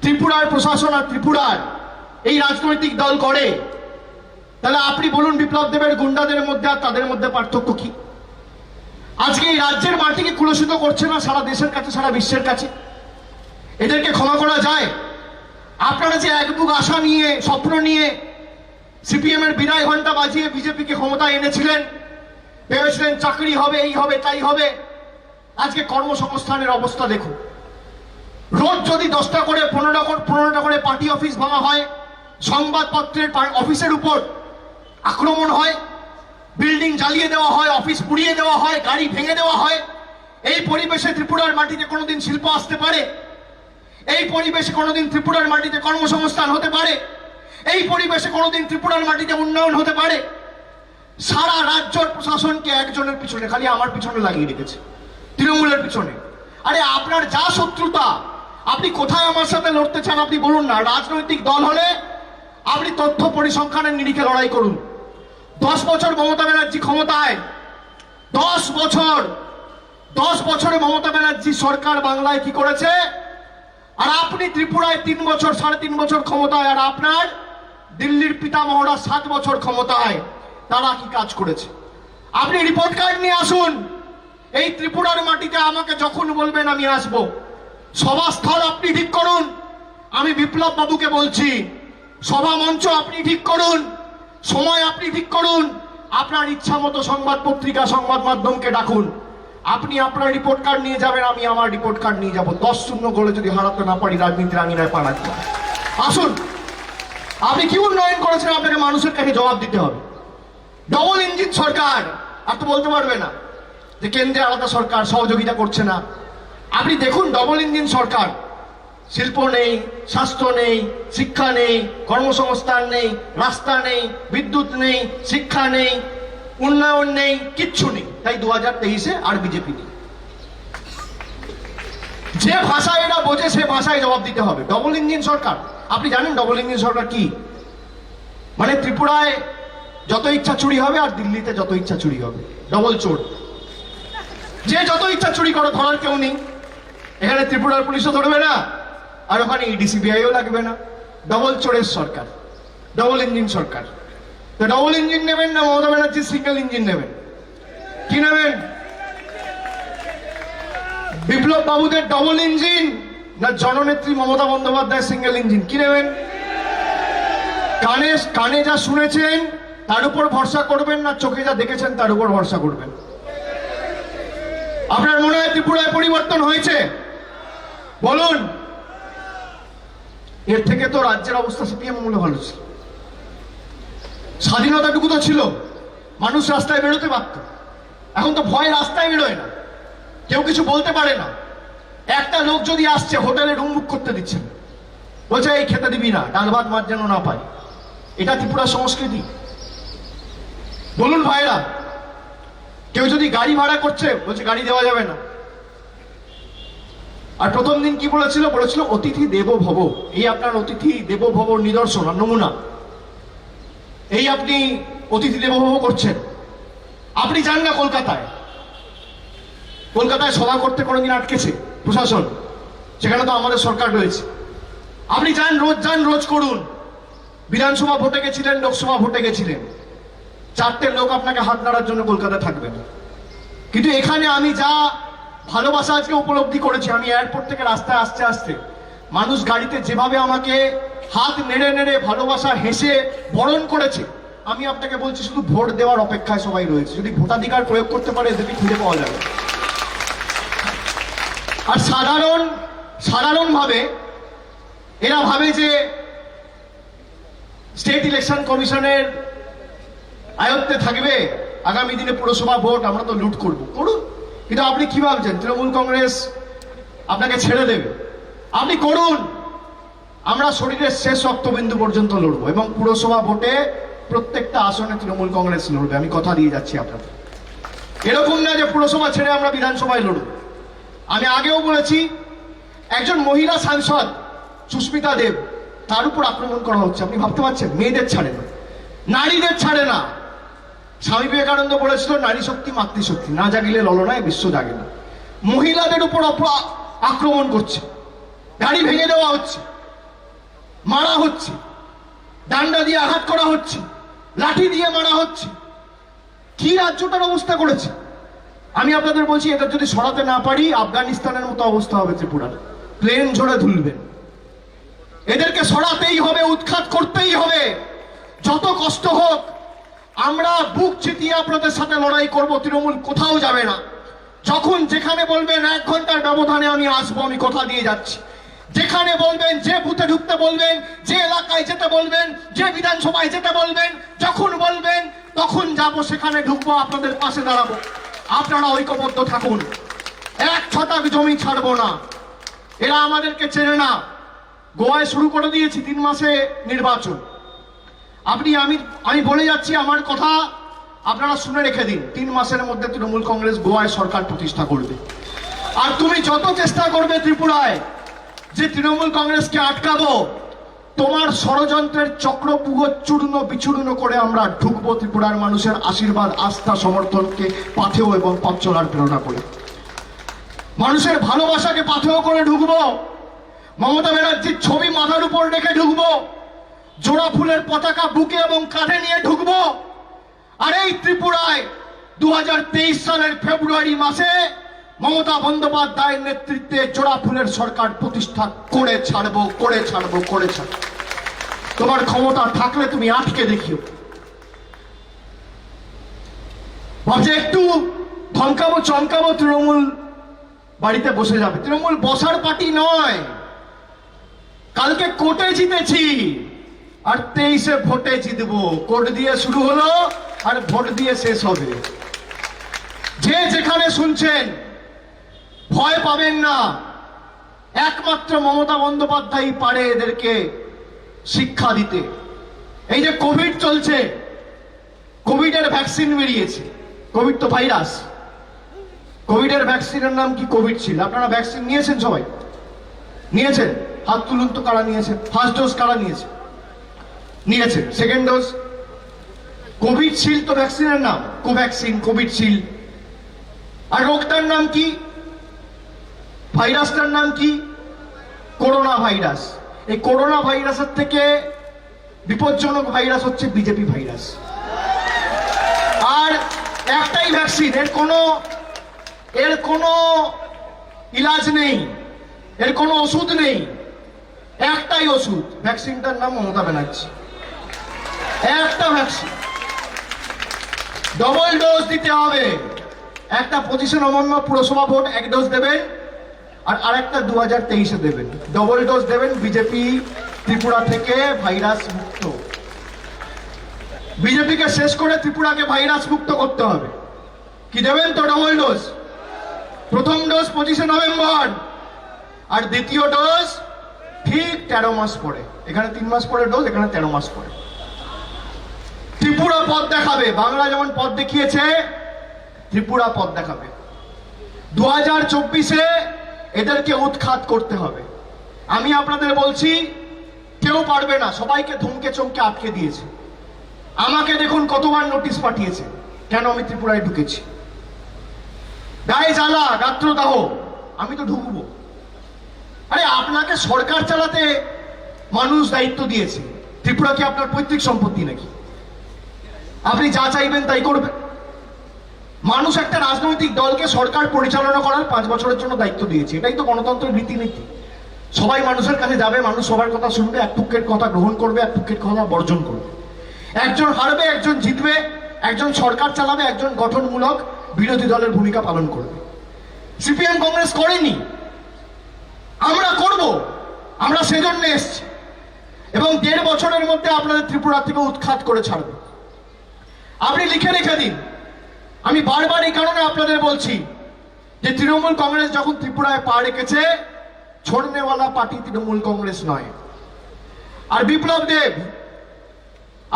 ত্রিপুরার প্রশাসন আর ত্রিপুরার এই রাজনৈতিক দল করে, তাহলে আপনি বলুন বিপ্লব দেবের গুন্ডাদের মধ্যে আর তাদের মধ্যে পার্থক্য কি? আজকে এই রাজ্যের মাটিকে কুলসিত করছে না সারা দেশের কাছে, সারা বিশ্বের কাছে। এদেরকে ক্ষমা করা যায়? আপনারা যে এক বুক আশা নিয়ে, স্বপ্ন নিয়ে সিপিএম এর বিদায় ঘন্টা বাজিয়ে বিজেপিকে ক্ষমতায় এনেছিলেন, ভেবেছিলেন চাকরি হবে, এই হবে, তাই হবে। আজকে কর্মসংস্থানের অবস্থা দেখুন। রোজ যদি 10টা করে 15টা করে পার্টি অফিস ভাঙা হয়, সংবাদপত্রের অফিসের উপর আক্রমণ হয়, বিল্ডিং জ্বালিয়ে দেওয়া হয়, অফিস পুড়িয়ে দেওয়া হয়, গাড়ি ভেঙে দেওয়া হয়, এই পরিবেশে ত্রিপুরার মাটিতে কোনোদিন শিল্প আসতে পারে? এই পরিবেশে কোনোদিন ত্রিপুরার মাটিতে কর্মসংস্থান হতে পারে? এই পরিবেশে কোনোদিন ত্রিপুরার মাটিতে উন্নয়ন হতে পারে? সারা রাজ্যের প্রশাসনকে একজনের পিছনে, খালি আমার পিছনে লাগিয়ে রেখেছে, তৃণমূলের পিছনে। আরে আপনার যা শত্রুতা, আপনি কোথায় আমার সাথে লড়তে চান আপনি বলুন না। রাজনৈতিক দল হলে আপনি তথ্য পরিসংখ্যানের নিরিখে লড়াই করুন। 10 বছর মমতা ব্যানার্জি ক্ষমতায়, 10 বছরে মমতা ব্যানার্জি সরকার বাংলায় কি করেছে? আর আপনি ত্রিপুরায় 3 বছর, 3.5 বছর ক্ষমতায়, আর আপনার দিল্লির পিতামহরা 7 বছর ক্ষমতায়, তারা কি কাজ করেছে? আপনি রিপোর্ট কার্ড নিয়ে আসুন। এই ত্রিপুরার মাটিতে আমাকে যখন বলবেন আমি আসব। সভাস্থল আপনি ঠিক করুন। আমি বিপ্লব বাবুকে বলছি, সভা মঞ্চ আপনি ঠিক করুন, সময় আপনি ঠিক করুন। আপনার ইচ্ছা মতো সংবাদ পত্রিকা, সংবাদ মাধ্যমকে ডাকুন। আপনি আপনার রিপোর্ট কার্ড নিয়ে যাবেন, আমি আমার রিপোর্ট কার্ড নিয়ে যাব। 10-0 গোলে যদি হারাতে না পারি, রাজনীতির আঙিনায় পা রাখতে হবে। আসুন, আপনি কি উন্নয়ন করেছেন আপনাকে মানুষের কাছে জবাব দিতে হবে। ডবল ইঞ্জিন সরকার, আর তো বলতে পারবে না যে কেন্দ্রে আলাদা সরকার সহযোগিতা করছে না। আপনি দেখুন, ডবল ইঞ্জিন সরকার, শিল্প নেই, স্বাস্থ্য নেই, শিক্ষা নেই, কর্মসংস্থান নেই, রাস্তা নেই, বিদ্যুৎ নেই, শিক্ষা নেই, উন্নয়ন নেই, কিচ্ছু নেই। তাই 2023-এ আর বিজেপি নেই। যে ভাষায় এরা বোঝে সে ভাষায় জবাব দিতে হবে। ডবল ইঞ্জিন সরকার, আপনি জানেন ডবল ইঞ্জিন সরকার কি? মানে ত্রিপুরায় যত ইচ্ছা চুরি হবে আর দিল্লিতে যত ইচ্ছা চুরি হবে। ডবল চোর, যে যত ইচ্ছা চুরি করে ধরার কেউ নেই। এখানে ত্রিপুরার পুলিশও ধরবে না, আর ওখানে ইডিসিবিআইও লাগবে না। ডবল চোরের সরকার, ডবল ইঞ্জিন সরকার। তো ডবল ইঞ্জিন নেবেন না মমতা ব্যানার্জি সিঙ্গেল ইঞ্জিন নেবেন? কি নেবেন? বিপ্লব বাবুদের ডবল ইঞ্জিন না জননেত্রী মমতা বন্দ্যোপাধ্যায় সিঙ্গেল ইঞ্জিন? কি নেবেন? কানে যা শুনেছেন তার উপর ভরসা করবেন, না চোখে যা দেখেছেন তার উপর ভরসা করবেন? আপনার মনে হয় ত্রিপুরায় পরিবর্তন হয়েছে? বলুন। এর থেকে তো রাজ্যের অবস্থা সিপিএম মনে ভালো ছিল। স্বাধীনতাটুকু তো ছিল, মানুষ রাস্তায় বেরোতে পারত। এখন তো ভয় রাস্তায় বেরোয় না, কেউ কিছু বলতে পারে না। একটা লোক যদি আসছে, হোটেলে রুম বুক করতে দিচ্ছে না, বলছে এই খেতে দিবি না, ডাল ভাত মাছ যেন না পায়। এটা ত্রিপুরা সংস্কৃতি? বলুন ভাইরা। কেউ যদি গাড়ি ভাড়া করছে, বলছে গাড়ি দেওয়া যাবে না। আর প্রথম দিন কি বলেছিল? অতিথি দেবো ভব। এই আপনার অতিথি দেবো ভবর নিদর্শন আর নমুনা। এই আপনি অতিথি দেবো ভব করছেন। আপনি যান না কলকাতায়, কলকাতায় সভা করতে কোনোদিন আটকেছে প্রশাসন? সেখানে তো আমাদের সরকার রয়েছে। আপনি যান রোজ করুন। বিধানসভা ভোটে গেছিলেন, লোকসভা ভোটে গেছিলেন, 4টে লোক আপনাকে হাত নাড়ার জন্য কলকাতায় থাকবেন। কিন্তু এখানে আমি যা ভালোবাসা আজকে উপলব্ধি করেছি, আমি এয়ারপোর্ট থেকে রাস্তায় আসতে আসতে মানুষ গাড়িতে যেভাবে আমাকে হাত নেড়ে নেড়ে ভালোবাসা হেসে বরণ করেছে, আমি আপনাকে বলছি শুধু ভোট দেওয়ার অপেক্ষায় সবাই রয়েছে। যদি ভোটাধিকার প্রয়োগ করতে পারে এদেরকে খুঁজে পাওয়া যাবে। আর সাধারণভাবে এরা ভাবে যে স্টেট ইলেকশন কমিশনের আয়ত্তে থাকবে আগামী দিনে পুরসভা ভোট, আমরা তো লুট করুন। কিন্তু আপনি কি ভাবছেন তৃণমূল কংগ্রেস আপনাকে ছেড়ে দেবে? আপনি করুন, আমরা শরীরের শেষ রক্তবিন্দু পর্যন্ত লড়বো এবং পুরসভা ভোটে প্রত্যেকটা আসনে তৃণমূল কংগ্রেস লড়বে, আমি কথা দিয়ে যাচ্ছি আপনাদের। এরকম না যে পুরসভা ছেড়ে আমরা বিধানসভায় লড়ব। আমি আগেও বলেছি, একজন মহিলা সাংসদ সুস্মিতা দেব, তার উপর আক্রমণ করা হচ্ছে। আপনি ভাবতে পারছেন? মেয়েদের ছাড়ে না, নারীদের ছাড়ে না। স্বামী বিবেকানন্দ বলেছিল, নারী শক্তি মাতৃশক্তি, না জাগিলে ললনায় বিশ্ব জাগে না। মহিলাদের উপর আক্রমণ করছে, গাড়ি ভেঙে দেওয়া হচ্ছে, মারা হচ্ছে, ডান্ডা দিয়ে আঘাত করা হচ্ছে, লাঠি দিয়ে মারা হচ্ছে। কি রাজ্যটার অবস্থা করেছে! আমি আপনাদের বলছি, এটা যদি সরাতে না পারি আফগানিস্তানের মতো অবস্থা হবে ত্রিপুরার। প্লেন ঝড়ে ধুলবেন। এদেরকে সরাতেই হবে, উৎখাত করতেই হবে, যত কষ্ট হোক। আমরা বুক চিতিয়ে আপনাদের সাথে লড়াই করব। তৃণমূল কোথাও যাবে না। যখন যেখানে বলবেন 1 ঘন্টার ব্যবধানে আমি আসবো, আমি কথা দিয়ে যাচ্ছি। যেখানে বলবেন, যে বুথে ঢুকতে বলবেন, যে এলাকায় যেতে বলবেন, যে বিধানসভায় যেতে বলবেন, যখন বলবেন তখন যাব, সেখানে ঢুকবো, আপনাদের পাশে দাঁড়াবো। আপনারা ঐক্যবদ্ধ থাকুন। 1 ছটাক জমি ছাড়বো না। এরা আমাদেরকে চেনে না। গোয়ায় শুরু করে দিয়েছি 3 মাসে নির্বাচন। আমি বলে যাচ্ছি, আমার কথা আপনারা শুনে রেখে দিন। 3 মাসের মধ্যে তৃণমূল কংগ্রেস গোয়ায় সরকার প্রতিষ্ঠা করবে। আর তুমি যত চেষ্টা করবে ত্রিপুরায় যে তৃণমূল কংগ্রেসকে আটকাবো, তোমার ষড়যন্ত্রের চক্রপুহ চূর্ণ বিচূর্ণ করে আমরা ঢুকবো ত্রিপুরার মানুষের আশীর্বাদ, আস্থা, সমর্থনকে পাথেয় এবং পথ চলার প্রেরণা করে, মানুষের ভালোবাসাকে পাথেয় করে ঢুকবো। মমতা ব্যানার্জির ছবি মাথার উপর রেখে ঢুকবো। জোড়া ফুলের পতাকা বুকে এবং কাঁধে নিয়ে ঢুকবো। আর এই ত্রিপুরায় 2023 সালের ফেব্রুয়ারি মাসে মমতা বন্দ্যোপাধ্যায়ের নেতৃত্বে জোড়া ফুলের সরকার প্রতিষ্ঠা করে ছাড়বো। তোমার ক্ষমতা থাকলে তুমি আটকে দেখিও। ভাবছে একটু ধমকাবো চমকাবো, তৃণমূল বাড়িতে বসে যাবে। তৃণমূল বসার পার্টি নয়। কালকে কোর্টে জিতেছি আর 23-এ ভোটে জিতবো। কোর্ট দিয়ে শুরু হলো আর ভোট দিয়ে শেষ হবে। যে যেখানে শুনছেন ভয় পাবেন না। একমাত্র মমতা বন্দ্যোপাধ্যায় পারে এদেরকে শিক্ষা দিতে। এই যে কোভিড চলছে, কোভিডের ভ্যাকসিন বেরিয়েছে। কোভিড তো ভাইরাস, কোভিডের ভ্যাকসিনের নাম কি কোভিডশিল্ড। আপনারা ভ্যাকসিন নিয়েছেন? সবাই নিয়েছেন? হাত তুলুন তো কারা নিয়েছেন। ফার্স্ট ডোজ কারা নিয়েছেন? Second dose? কোভিডশিল্ড তো ভ্যাকসিনের নাম, কোভ্যাক্সিন, কোভিডশিল্ড। আর রোগটার নাম কি? ভাইরাসটার নাম কি? Corona virus. এই করোনা ভাইরাসের থেকে বিপজ্জনক ভাইরাস হচ্ছে বিজেপি ভাইরাস। আর একটাই ভ্যাকসিন, এর কোনো ইলাজ নেই, এর কোনো ওষুধ নেই। একটাই ওষুধ, ভ্যাকসিনটার নাম মমতা ব্যানার্জি। একটা ভ্যাকসিন, ডবল ডোজ দিতে হবে। একটা 25-এ নভেম্বর পুরসভা ভোট 1 ডোজ দেবেন, আর আরেকটা 2023-এ দেবেন। ডবল ডোজ দেবেন। বিজেপি ত্রিপুরা থেকে ভাইরাস মুক্ত। বিজেপিকে শেষ করে ত্রিপুরাকে ভাইরাস মুক্ত করতে হবে। কি দেবেন তো? Double dose. প্রথম ডোজ 25-এ নভেম্বর, আর দ্বিতীয় ডোজ ঠিক 13 মাস পরে। এখানে 3 মাস পরে ডোজ, এখানে 13 মাস পরে। ত্রিপুরা পথ দেখাবে। বাংলা যেমন পথ দেখিয়েছে, ত্রিপুরা পথ দেখাবে। 2024-এ এদেরকে উৎখাত করতে হবে। আমি আপনাদের বলছি, কেউ পারবে না। সবাইকে ধমকে চমকে আটকে দিয়েছে। আমাকে দেখুন কতবার নোটিশ পাঠিয়েছে, কেন আমি ত্রিপুরায় ঢুকেছি। গায়ে জ্বালা, গাত্রদাহ, আমি তো ঢুকবো। আরে আপনাকে সরকার চালাতে মানুষ দায়িত্ব দিয়েছে। ত্রিপুরা কি আপনার পৈতৃক সম্পত্তি নাকি? আপনি যা চাইবেন তাই করবেন? মানুষ একটা রাজনৈতিক দলকে সরকার পরিচালনা করার 5 বছরের জন্য দায়িত্ব দিয়েছে। এটাই তো গণতন্ত্রের রীতিনীতি। সবাই মানুষের কাছে যাবে, মানুষ সবার কথা শুনবে, এক পক্ষের কথা গ্রহণ করবে, এক পক্ষের কথা বর্জন করবে। একজন হারবে, একজন জিতবে, একজন সরকার চালাবে, একজন গঠনমূলক বিরোধী দলের ভূমিকা পালন করবে। সিপিএম কংগ্রেস করেনি, আমরা করব। আমরা সেজন্য এসছি এবং 1.5 বছরের মধ্যে আপনাদের ত্রিপুরা থেকে উৎখাত করে ছাড়বে। আপনি লিখে রেখে দিন। আমি বারবার এই কারণে আপনাদের বলছি যে তৃণমূল কংগ্রেস যখন ত্রিপুরায় পা রেখেছে, ছোড়নেওয়ালা পার্টি তৃণমূল কংগ্রেস নয়। আর বিপ্লব দেব,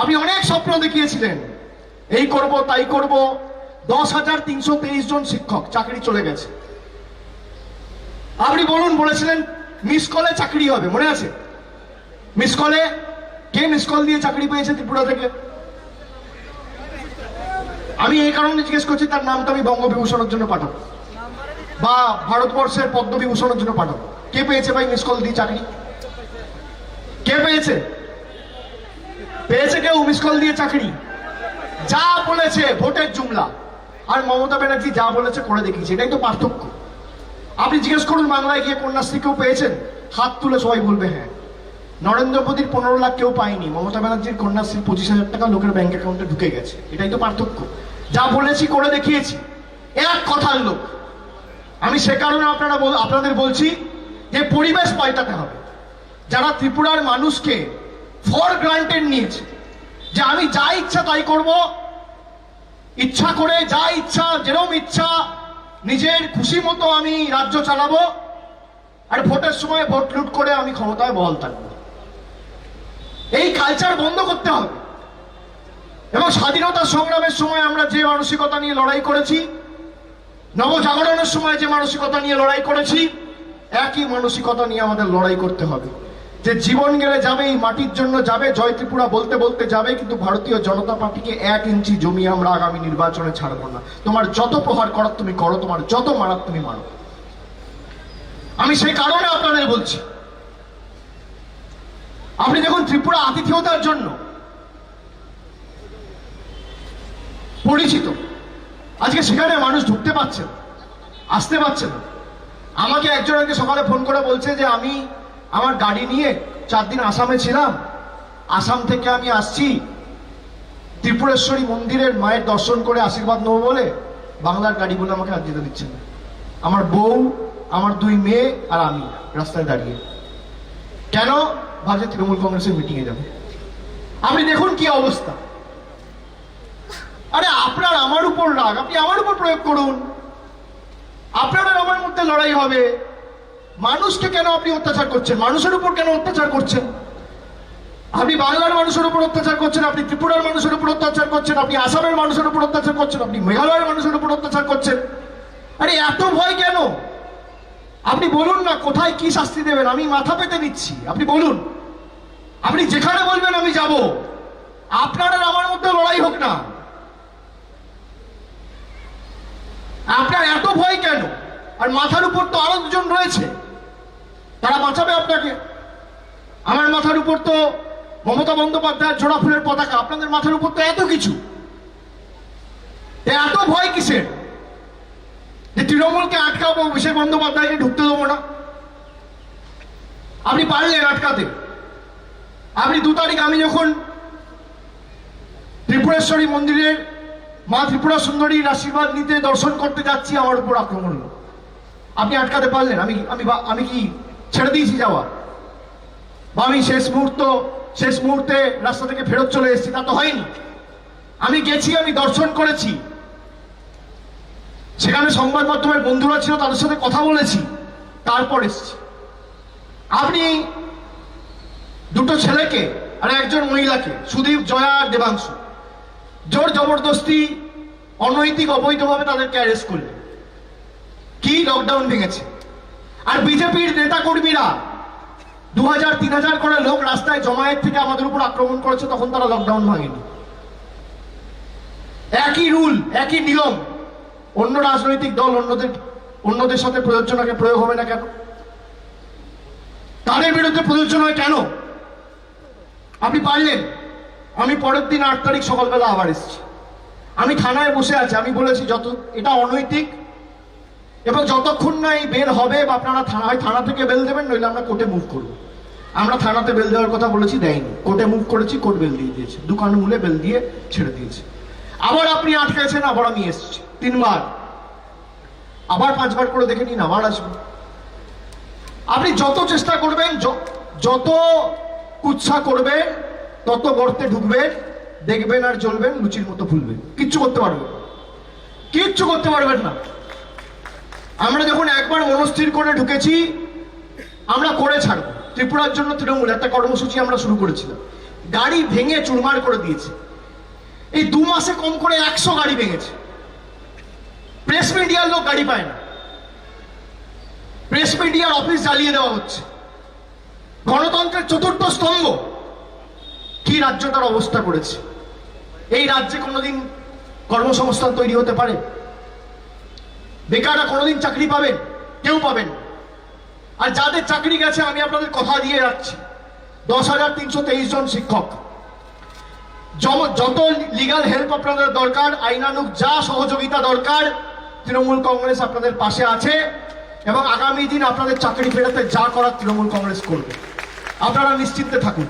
আপনি অনেক স্বপ্ন দেখিয়েছিলেন, এই করব তাই করব। 10,323 জন শিক্ষক চাকরি চলে গেছে। আপনি বলুন, বলেছিলেন মিস কলে চাকরি হবে, মনে আছে? মিস কলে কে মিস কল দিয়ে চাকরি পেয়েছে ত্রিপুরা থেকে? আমি এই কারণে জিজ্ঞেস করছি, তার নামটা আমি বঙ্গবিভূষণের জন্য পাঠাবো বা ভারতবর্ষের পদ্মবিভূষণের জন্য পাঠাবো। কে পেয়েছে ভাই মিস কল দিয়ে চাকরি? কে পেয়েছে? পেয়েছে কেউ মিস কল দিয়ে চাকরি? যা বলেছে ভোটের জুমলা, আর মমতা ব্যানার্জি যা বলেছে করে দেখিয়েছে। এটাই তো পার্থক্য। আপনি জিজ্ঞেস করুন বাংলায় গিয়ে কন্যাশ্রী কেউ পেয়েছেন? হাত তুলে সবাই বলবে হ্যাঁ। নরেন্দ্র মোদীর 15 লাখ কেউ পায়নি, মমতা ব্যানার্জির কন্যাশ্রীর 25,000 টাকা লোকের ব্যাংক অ্যাকাউন্টে ঢুকে গেছে। এটাই তো পার্থক্য। যা বলেছি করে দেখিয়েছি, এক কথার লোক। আমি সে কারণে আপনাদের বলছি যে পরিবেশ পাল্টাতে হবে। যারা ত্রিপুরার মানুষকে ফর গ্রান্টেড নিয়েছে যে আমি যা ইচ্ছা তাই করব, ইচ্ছা করে যা ইচ্ছা, যেরকম ইচ্ছা নিজের খুশি মতো আমি রাজ্য চালাবো, আর ভোটের সময় ভোট লুট করে আমি ক্ষমতায় বহাল থাকবো, এই কালচার বন্ধ করতে হবে। এবং স্বাধীনতা সংগ্রামের সময় আমরা যে মানসিকতা নিয়ে লড়াই করেছি, নবজাগরণের সময় যে মানসিকতা নিয়ে লড়াই করেছি, একই মানসিকতা নিয়ে আমাদের লড়াই করতে হবে। যে জীবন গেলে যাবে, এই মাটির জন্য যাবে, জয় ত্রিপুরা বলতে বলতে যাবে, কিন্তু ভারতীয় জনতা পার্টিকে 1 ইঞ্চি জমি আমরা আগামী নির্বাচনে ছাড়বো না। তোমার যত প্রহার করার তুমি করো, তোমার যত মারার তুমি মারো। আমি সেই কারণে আপনাদের বলছি, আপনি দেখুন ত্রিপুরা আতিথেয়তার জন্য পরিচিত। আজকে সেখানে মানুষ ঢুকতে পারছে না, আসতে পারছে না। আমাকে একজন আজকে সকালে ফোন করে বলছে যে আমি আমার গাড়ি নিয়ে 4 দিন আসামে ছিলাম, আসাম থেকে আমি আসছি ত্রিপুরেশ্বরী মন্দিরের মায়ের দর্শন করে আশীর্বাদ নেবো বলে, বাংলার গাড়িগুলো আমাকে আর যেতে দিচ্ছে না। আমার বউ, আমার 2 মেয়ে আর আমি রাস্তায় দাঁড়িয়ে। কেন? ভাবছে তৃণমূল কংগ্রেসের মিটিংয়ে যাবে। আপনি দেখুন কি অবস্থা। আরে আপনার আমার উপর রাগ, আপনি আমার উপর প্রয়োগ করুন, আপনার আর আমার মধ্যে লড়াই হবে। মানুষকে কেন আপনি অত্যাচার করছেন? মানুষের উপর কেন অত্যাচার করছেন? আপনি বাংলার মানুষের উপর অত্যাচার করছেন, আপনি ত্রিপুরার মানুষের উপর অত্যাচার করছেন, আপনি আসামের মানুষের উপর অত্যাচার করছেন, আপনি মেঘালয়ের মানুষের উপর অত্যাচার করছেন। আরে এত ভয় কেন? আপনি বলুন না কোথায় কি শাস্তি দেবেন, আমি মাথা পেতে নিচ্ছি। আপনি বলুন, আপনি যেখানে বলবেন আমি যাব। আপনার আর আমার মধ্যে লড়াই হোক না। আপনার এত ভয় কেন? আর মাথার উপর তো আরো 2জন রয়েছে, তারা বাঁচাবে আপনাকে। আমার মাথার উপর তো মমতা বন্দ্যোপাধ্যায়ের জোড়া ফুলের পতাকা, আপনাদের মাথার উপর তো এত কিছু। এত ভয় কিসের? যে তৃণমূলকে আটকাবো, অভিষেক বন্দ্যোপাধ্যায়কে ঢুকতে দেবো না। আপনি পারলেন আটকাতে। আপনি 2 তারিখ আমি যখন ত্রিপুরেশ্বরী মন্দিরের মা ত্রিপুরা সুন্দরীর আশীর্বাদ নিতে দর্শন করতে যাচ্ছি, আমার উপর আক্রমণ হলো। আপনি আটকাতে পারলেন? আমি কি ছেড়ে দিয়েছি যাওয়া? বা আমি শেষ মুহূর্তে রাস্তা থেকে ফেরত চলে এসেছি? তা তো হয়নি। আমি গেছি, আমি দর্শন করেছি, সেখানে সংবাদ মাধ্যমের বন্ধুরা ছিল, তাদের সাথে কথা বলেছি, তারপর এসেছি। আপনি 2 ছেলেকে আর 1জন মহিলাকে, সুদীপ, জয়া আর দেবাংশু, জোর জবরদস্তি অনৈতিক অবৈধভাবে তাদেরকে অ্যারেস্ট করলেন। কি লকডাউন ভেঙেছে? আর বিজেপির নেতা কর্মীরা 2000-3000 করে লোক রাস্তায় জমায়েত থেকে আমাদের উপর আক্রমণ করেছে, তখন তারা লকডাউন ভাঙেনি। একই রুল, একই নিয়ম। অন্য রাজনৈতিক দল অন্যদের সাথে প্রযোজনাকে প্রয়োগ হবে না কেন? তাদের বিরুদ্ধে প্রযোজ্য নয় কেন? আপনি পারলেন। আমি পরের দিন 8 তারিখ সকালবেলা আবার এসেছি। আমি থানায় বসে আছি, আমি বলেছি এটা অনৈতিক, এবং যতক্ষণ না এই বেল হবে বা আপনারা থানা থেকে বেল দেবেন, নইলে আমরা কোর্টে মুভ করব। আমরা থানাতে বেল দেওয়ার কথা বলেছি, দেয়নি। কোর্টে মুভ করেছি, কোর্ট বেল দিয়ে দিয়েছে, দোকান মূলে বেল দিয়ে ছেড়ে দিয়েছে। আবার আপনি আটকেছেন, আবার আমি এসেছি 3 বার, আবার 5 বার করে দেখে নিন, আবার আসবো। আপনি যত চেষ্টা করবেন, যত কুৎসা করবেন, তত গর্তে ঢুকবেন, দেখবেন আর জ্বলবেন, লুচির মতো ফুলবেন, কিচ্ছু করতে পারবেন, কিচ্ছু করতে পারবেন না। আমরা যখন একবার মনস্থির করে ঢুকেছি, আমরা করে ছাড়বো। ত্রিপুরার জন্য তৃণমূল একটা কর্মসূচি আমরা শুরু করেছিলাম, গাড়ি ভেঙে চুরমার করে দিয়েছে। এই 2 মাসে কম করে 100 গাড়ি ভেঙেছে। প্রেস মিডিয়ার লোক গাড়ি পায় না, প্রেস মিডিয়ার অফিস জ্বালিয়ে দেওয়া হচ্ছে। গণতন্ত্রের 4র্থ স্তম্ভ কি রাজ্যটার অবস্থা করেছে। এই রাজ্যে কোনোদিন কর্মসংস্থান তৈরি হতে পারে? বেকাররা কোনোদিন চাকরি পাবেন? কেউ পাবেন। আর যাদের চাকরি গেছে, আমি আপনাদের কথা দিয়ে রাখছি, 10,323 জন শিক্ষক। যত লিগাল হেল্প আপনাদের দরকার, আইনানুগ যা সহযোগিতা দরকার, তৃণমূল কংগ্রেস আপনাদের পাশে আছে, এবং আগামী দিন আপনাদের চাকরি ফেরাতে যা করার তৃণমূল কংগ্রেস করবে। আপনারা নিশ্চিন্তে থাকুন,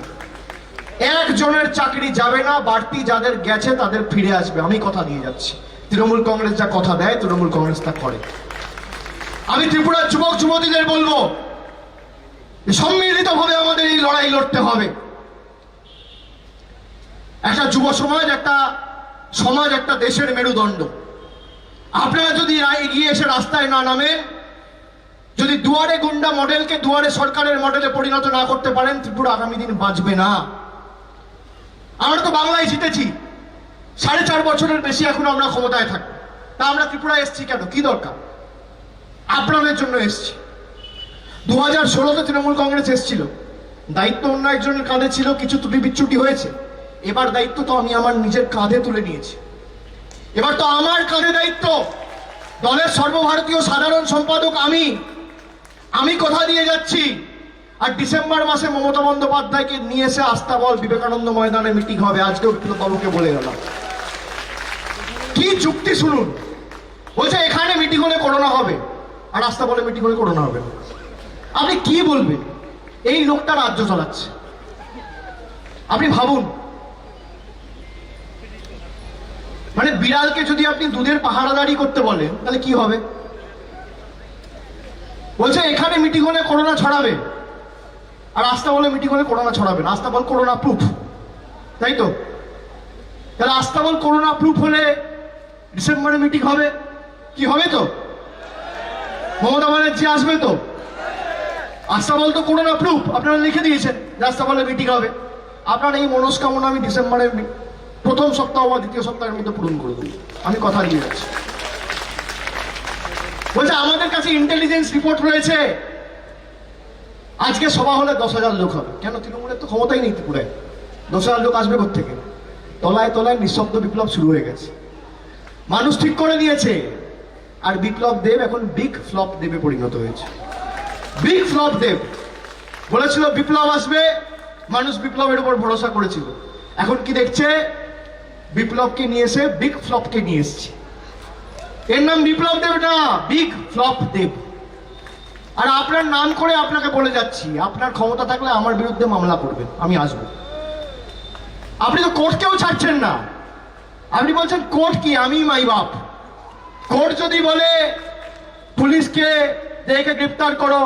একজনের চাকরি যাবে না, বাড়তি যাদের গেছে তাদের ফিরে আসবে, আমি কথা দিয়ে যাচ্ছি। তৃণমূল কংগ্রেস যা কথা দেয়, তৃণমূল কংগ্রেস তা করে। আমি ত্রিপুরার যুবক যুবতীদের বলবো, সম্মিলিতভাবে আমাদের এই লড়াই লড়তে হবে। একটা যুব সমাজ, একটা দেশের মেরুদণ্ড। আপনারা যদি এগিয়ে এসে রাস্তায় না নামেন, যদি দুয়ারে গুন্ডা মডেলকে দুয়ারে সরকারের মডেলে পরিণত না করতে পারেন, ত্রিপুরা আগামী দিন বাঁচবে না। আমরা তো বাংলায় জিতেছি, 4.5 বছরের বেশি এখন আমরা ক্ষমতায় থাকি। তা আমরা ত্রিপুরায় এসেছি কেন? কি দরকার? আপনাদের জন্য এসেছি। 2016-তে তৃণমূল কংগ্রেস এসেছিল, দায়িত্ব অন্য একজনের কাঁধে ছিল, কিছু ত্রুটি বিচ্যুটি হয়েছে। এবার দায়িত্ব তো আমি আমার নিজের কাঁধে তুলে নিয়েছি। এবার তো আমার কাঁধে দায়িত্ব। দলের সর্বভারতীয় সাধারণ সম্পাদক আমি কথা দিয়ে যাচ্ছি। আর ডিসেম্বর মাসে মমতা বন্দ্যোপাধ্যায়কে নিয়ে এসে আস্তাবল বিবেকানন্দ ময়দানে মিটিং হবে। আজকেও বিপ্লববাবুকে বলে গেলাম। কি যুক্তি শুনুন, বলছে এখানে মিটিং হলে করোনা হবে, আর আস্তাবলে মিটিং হলে করোনা হবে। আপনি কি বলবেন? এই লোকটা রাজ্য চালাচ্ছে। আপনি ভাবুন, মানে বিড়ালকে যদি আপনি দুধের পাহারাদারি করতে বলেন, তাহলে কি হবে? বলছে এখানে মিটিং হলে করোনা ছড়াবে, আর আস্তাবলে মিটিং হলে করোনা ছড়াবে না। আস্তাবল করোনা প্রুফ, তাই তো? তাহলে আস্তাবল করোনা প্রুফ হলে ডিসেম্বরে মিটিং হবে, কি হবে? তো মমতা ব্যানার্জি আসবে তো? আস্তাবল তো করোনা প্রুফ, আপনারা লিখে দিয়েছেন যে আস্তাবলে মিটিং হবে। আপনার এই মনস্কামনা আমি ডিসেম্বরের প্রথম সপ্তাহ বা দ্বিতীয় সপ্তাহের মধ্যে পূরণ করে দেবো, আমি কথা দিয়ে যাচ্ছি। বলছে আমাদের কাছে ইন্টেলিজেন্স রিপোর্ট রয়েছে, আজকে সভা হলে 10,000 লোক হবে। কেন? তৃণমূলের তো ক্ষমতাই নেই ত্রিপুরায়, 10,000 লোক আসবে কোত্থেকে? তলায় তলায় নিঃশব্দ বিপ্লব শুরু হয়ে গেছে, মানুষ ঠিক করে দিয়েছে। আর বিপ্লব দেব এখন বিগ ফ্লপ দেবে পরিণত হয়েছে। বিগ ফ্লপ দেব বলেছিল বিপ্লব আসবে, মানুষ বিপ্লবের উপর ভরসা করেছিল। এখন কি দেখছে? বিপ্লবকে নিয়ে এসে বিগ ফ্লপকে নিয়ে এসছে। এর নাম বিপ্লব দেব না, বিগ ফ্লপ দেব। আর আপনার নাম করে আপনাকে বলে যাচ্ছি, আপনার ক্ষমতা থাকলে আমার বিরুদ্ধে মামলা করবেন, আমি আসবো। আপনি তো কোর্টকেও ছাড়ছেন না। আপনি বলছেন কোর্ট কি? আমি মাই বাপ। কোর্ট যদি বলে পুলিশকে দেখে গ্রেপ্তার করো,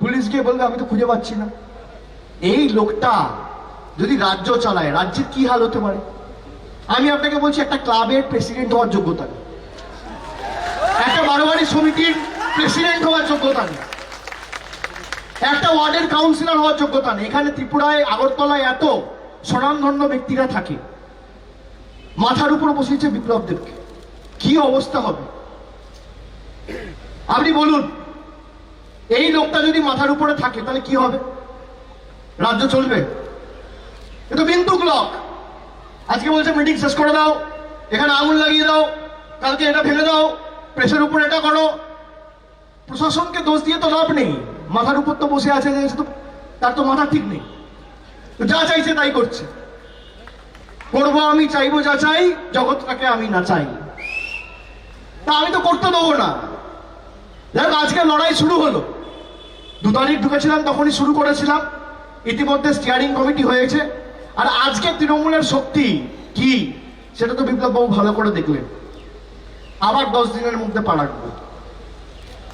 পুলিশ গিয়ে বলবে আমি তো খুঁজে পাচ্ছি না। এই লোকটা যদি রাজ্য চালায়, রাজ্যের কি হাল হতে পারে? আমি আপনাকে বলছি, একটা ক্লাবের প্রেসিডেন্ট হওয়ার যোগ্যতা নেই, একটা বারোয়ারি সমিতির প্রেসিডেন্ট হওয়ার যোগ্যতা নেই, একটা ওয়ার্ডের কাউন্সিলর হওয়ার যোগ্যতা নেই। এখানে ত্রিপুরায় আগরতলায় এত স্বনামধন্য ব্যক্তিরা থাকে, মাথার উপর বসিয়েছে বিপ্লব দেবকে। কি অবস্থা হবে আপনি বলুন? এই লোকটা যদি মাথার উপরে থাকে তাহলে কি হবে? রাজ্য চলবে? কিন্তু বিন্দুক লোক আজকে বলছে মিটিং শেষ করে দাও, এখানে আগুন লাগিয়ে দাও, কালকে এটা ভেঙে দাও, প্রেসের উপর এটা করো। প্রশাসনকে দোষ দিয়ে তো লাভ নেই, মাথার উপর তো বসে আছে, যে তার তো মাথা ঠিক নেই, যা চাইছে তাই করছে। করবো আমি, চাইবো যা চাই, জগৎটাকে আমি না চাই, তা আমি তো করতে দেবো না। দেখ আজকে লড়াই শুরু হলো, 2 তারিখ ঢুকেছিলাম তখনই শুরু করেছিলাম, ইতিমধ্যে স্টিয়ারিং কমিটি হয়েছে। আর আজকে তৃণমূলের শক্তি কি সেটা তো বিপ্লব বাবু ভালো করে দেখলেন। আবার 10 দিনের মধ্যে পা রাখবো।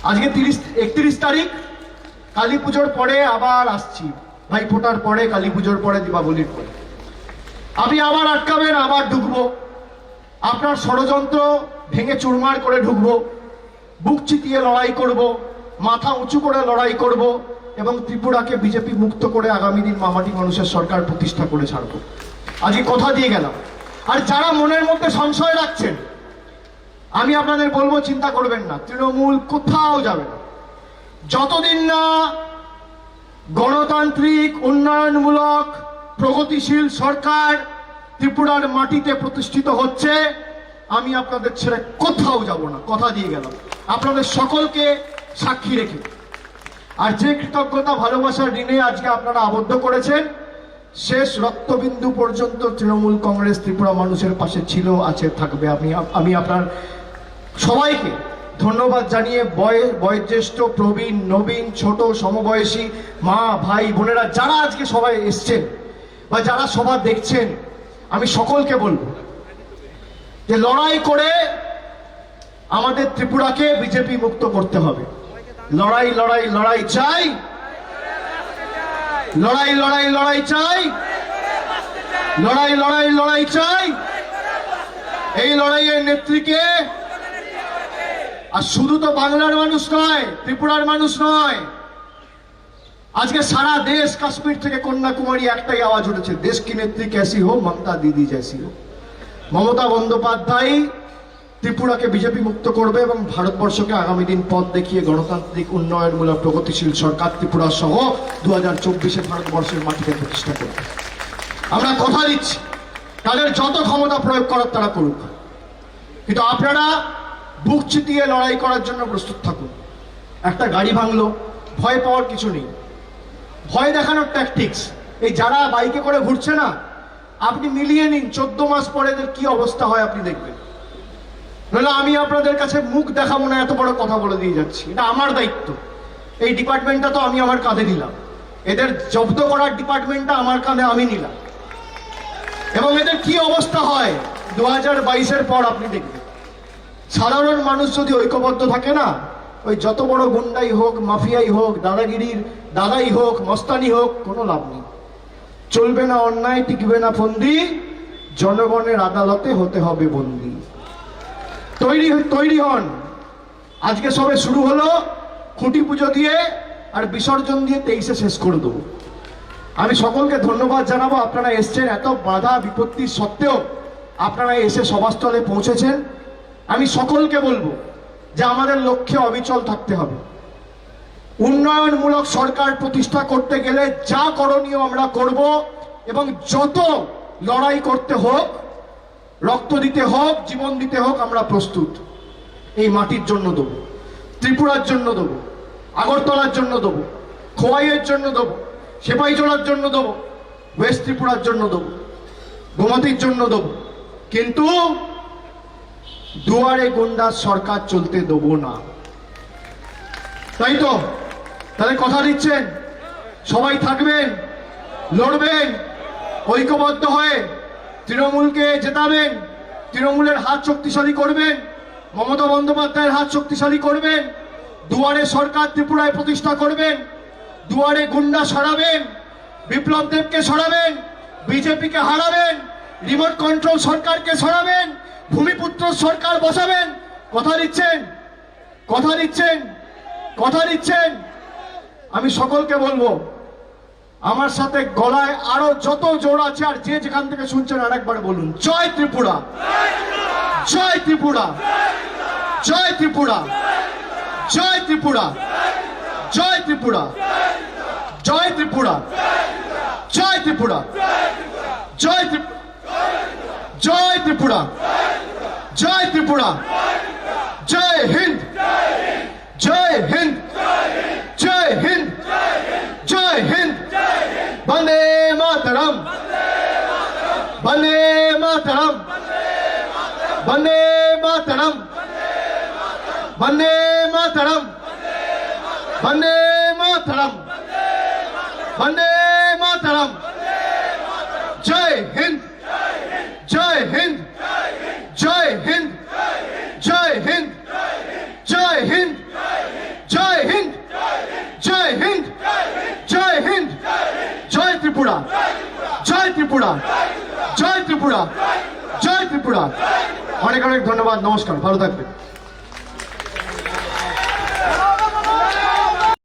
আজকে 31 তারিখ, কালী পুজোর পরে আবার আসছি, ভাই ফোটার পরে, কালী পুজোর পরে, দীপাবলির পরে আমি আবার আটকাবেন, আবার ঢুকবো, আপনার ষড়যন্ত্র ভেঙে চুরমার করে ঢুকবো, বুক চিতিয়ে লড়াই করব, মাথা উঁচু করে লড়াই করব, এবং ত্রিপুরাকে বিজেপি মুক্ত করে আগামী দিন মামাটি মানুষের সরকার প্রতিষ্ঠা করে ছাড়বো। আজকে কথা দিয়ে গেলাম। আর যারা মনের মধ্যে সংশয় রাখছেন, আমি আপনাদের বলবো চিন্তা করবেন না, তৃণমূল কোথাও যাবে না। যতদিন না গণতান্ত্রিক উন্নয়নমূলক প্রগতিশীল সরকার ত্রিপুরার মাটিতে প্রতিষ্ঠিত হচ্ছে, আমি আপনাদের ছেড়ে কোথাও যাব না, কথা দিয়ে গেলাম আপনাদের সকলকে সাক্ষী রেখে। আর যে কৃতজ্ঞতা ভালোবাসার ঋণে আজকে আপনারা আবদ্ধ করেছেন, শেষ রক্তবিন্দু পর্যন্ত তৃণমূল কংগ্রেস ত্রিপুরা মানুষের পাশে ছিল, আছে, থাকবে। আমি আপনার সবাইকে ধন্যবাদ জানিয়ে বয়োজ্যেষ্ঠ, প্রবীণ, নবীন, ছোট, সমবয়সী, মা, ভাই, বোনেরা যারা আজকে সবাই এসছেন বা যারা সভা দেখছেন, আমি সকলকে বলবো যে লড়াই করে আমাদের ত্রিপুরাকে বিজেপি মুক্ত করতে হবে। লড়াই লড়াই লড়াই চাই, লড়াই লড়াই লড়াই চাই, লড়াই লড়াই লড়াই চাই। এই লড়াইয়ের নেত্রীকে, আর শুধু তো বাংলার মানুষ নয়, ত্রিপুরার মানুষ নয়, আজকে সারা দেশ, কাশ্মীর থেকে কন্যাকুমারী একটাই আওয়াজ উঠেছে, দেশ কি নেত্রী कैसी हो, মমতা দিদি जैसी हो। মমতা বন্দ্যোপাধ্যায় ত্রিপুরাকে বিজেপি মুক্ত করবে এবং ভারতবর্ষকে আগামী দিন পথ দেখিয়ে গণতান্ত্রিক উন্নয়নমূলক প্রগতিশীল সরকার ত্রিপুরা সহ 2024-এ ভারতবর্ষের মাটিতে প্রতিষ্ঠা করবে। আমরা কথা দিচ্ছি, তাদের যত ক্ষমতা প্রয়োগ করার তারা করুক, কিন্তু আপনারা বুক চিতিয়ে লড়াই করার জন্য প্রস্তুত থাকুন। একটা গাড়ি ভাঙলো, ভয় পাওয়ার কিছু নেই, ভয় দেখানোর ট্যাকটিক্স। এই যারা বাইকে করে ঘুরছে না, আপনি মিলিয়ে নিন 14 মাস পরে এদের কি অবস্থা হয় আপনি দেখবেন। নইলে আমি আপনাদের কাছে মুখ দেখাবো না, এত বড় কথা বলে দিয়ে যাচ্ছি, এটা আমার দায়িত্ব। এই ডিপার্টমেন্টটা তো আমি আমার কাঁধে নিলাম, এদের জব্দ করার ডিপার্টমেন্টটা আমার কাঁধে আমি নিলাম, এবং এদের কি অবস্থা হয় 2022-এর পর আপনি দেখবেন। সাধারণ মানুষ যদি ঐক্যবদ্ধ থাকে না, ওই যত বড় গুন্ডাই হোক, মাফিয়াই হোক, দাদাগিরির দাদাই হোক, মস্তানি হোক, কোনো লাভ নেই। চলবে না অন্যায়, টিকবে না ফন্দি, জনগণের আদালতে হতে হবে বন্দী। তৈরি হন। আজকে সবে শুরু হলো, খুঁটি পুজো দিয়ে আর বিসর্জন দিয়ে 23-এ শেষ করে দেবো। আমি সকলকে ধন্যবাদ জানাবো, আপনারা এসছেন, এত বাধা বিপত্তির সত্ত্বেও আপনারা এসে সভাস্থলে পৌঁছেছেন। আমি সকলকে বলবো যে আমাদের লক্ষ্যে অবিচল থাকতে হবে। উন্নয়নমূলক সরকার প্রতিষ্ঠা করতে গেলে যা করণীয় আমরা করব, এবং যত লড়াই করতে হোক, রক্ত দিতে হোক, জীবন দিতে হোক, আমরা প্রস্তুত। এই মাটির জন্য দেবো, ত্রিপুরার জন্য দেবো, আগরতলার জন্য দেবো, খোয়াইয়ের জন্য দেবো, সেপাইজোড়ার জন্য দেবো, ওয়েস্ট ত্রিপুরার জন্য দেবো, গোমতীর জন্য দেবো, কিন্তু দুয়ারে গুন্ডার সরকার চলতে দেবো না। তাই তো? তাহলে কথা দিচ্ছেন, সবাই থাকবেন, লড়বেন, ঐক্যবদ্ধ হয়ে তৃণমূলকে জেতাবেন, তৃণমূলের হাত শক্তিশালী করবেন, মমতা বন্দ্যোপাধ্যায়ের হাত শক্তিশালী করবেন, দুয়ারে সরকার ত্রিপুরায় প্রতিষ্ঠা করবেন, দুয়ারে গুন্ডা সরাবেন, বিপ্লব দেবকে সরাবেন, বিজেপিকে হারাবেন, রিমোট কন্ট্রোল সরকারকে সরাবেন, ভূমিপুত্র সরকার বসাবেন। কথা দিচ্ছেন? কথা দিচ্ছেন? কথা দিচ্ছেন? আমি সকলকে বলবো, আমার সাথে গলায় আরো যত জোর আছে, আর যে যেখান থেকে শুনছেন আরেকবার বলুন, জয় ত্রিপুরা, জয় ত্রিপুরা, জয় ত্রিপুরা, জয় ত্রিপুরা, জয় ত্রিপুরা, জয় ত্রিপুরা, জয় ত্রিপুরা, জয় ত্রিপুরা, জয় ত্রিপুরা, জয় ত্রিপুরা, জয় হিন্দ। বন্দে মাতরম, বন্দে মাতরম, বন্দে মাতরম। জয় হিন্দ, জয় হিন্দ, জয় হিন্দ, জয় হিন্দ, জয় হিন্দ, জয় হিন্দ, জয় হিন্দ, জয় হিন্দ, জয় ত্রিপুরা, জয় ত্রিপুরা, জয় ত্রিপুরা, জয় ত্রিপুরা। অনেক অনেক ধন্যবাদ, নমস্কার, ভালো থাকবেন।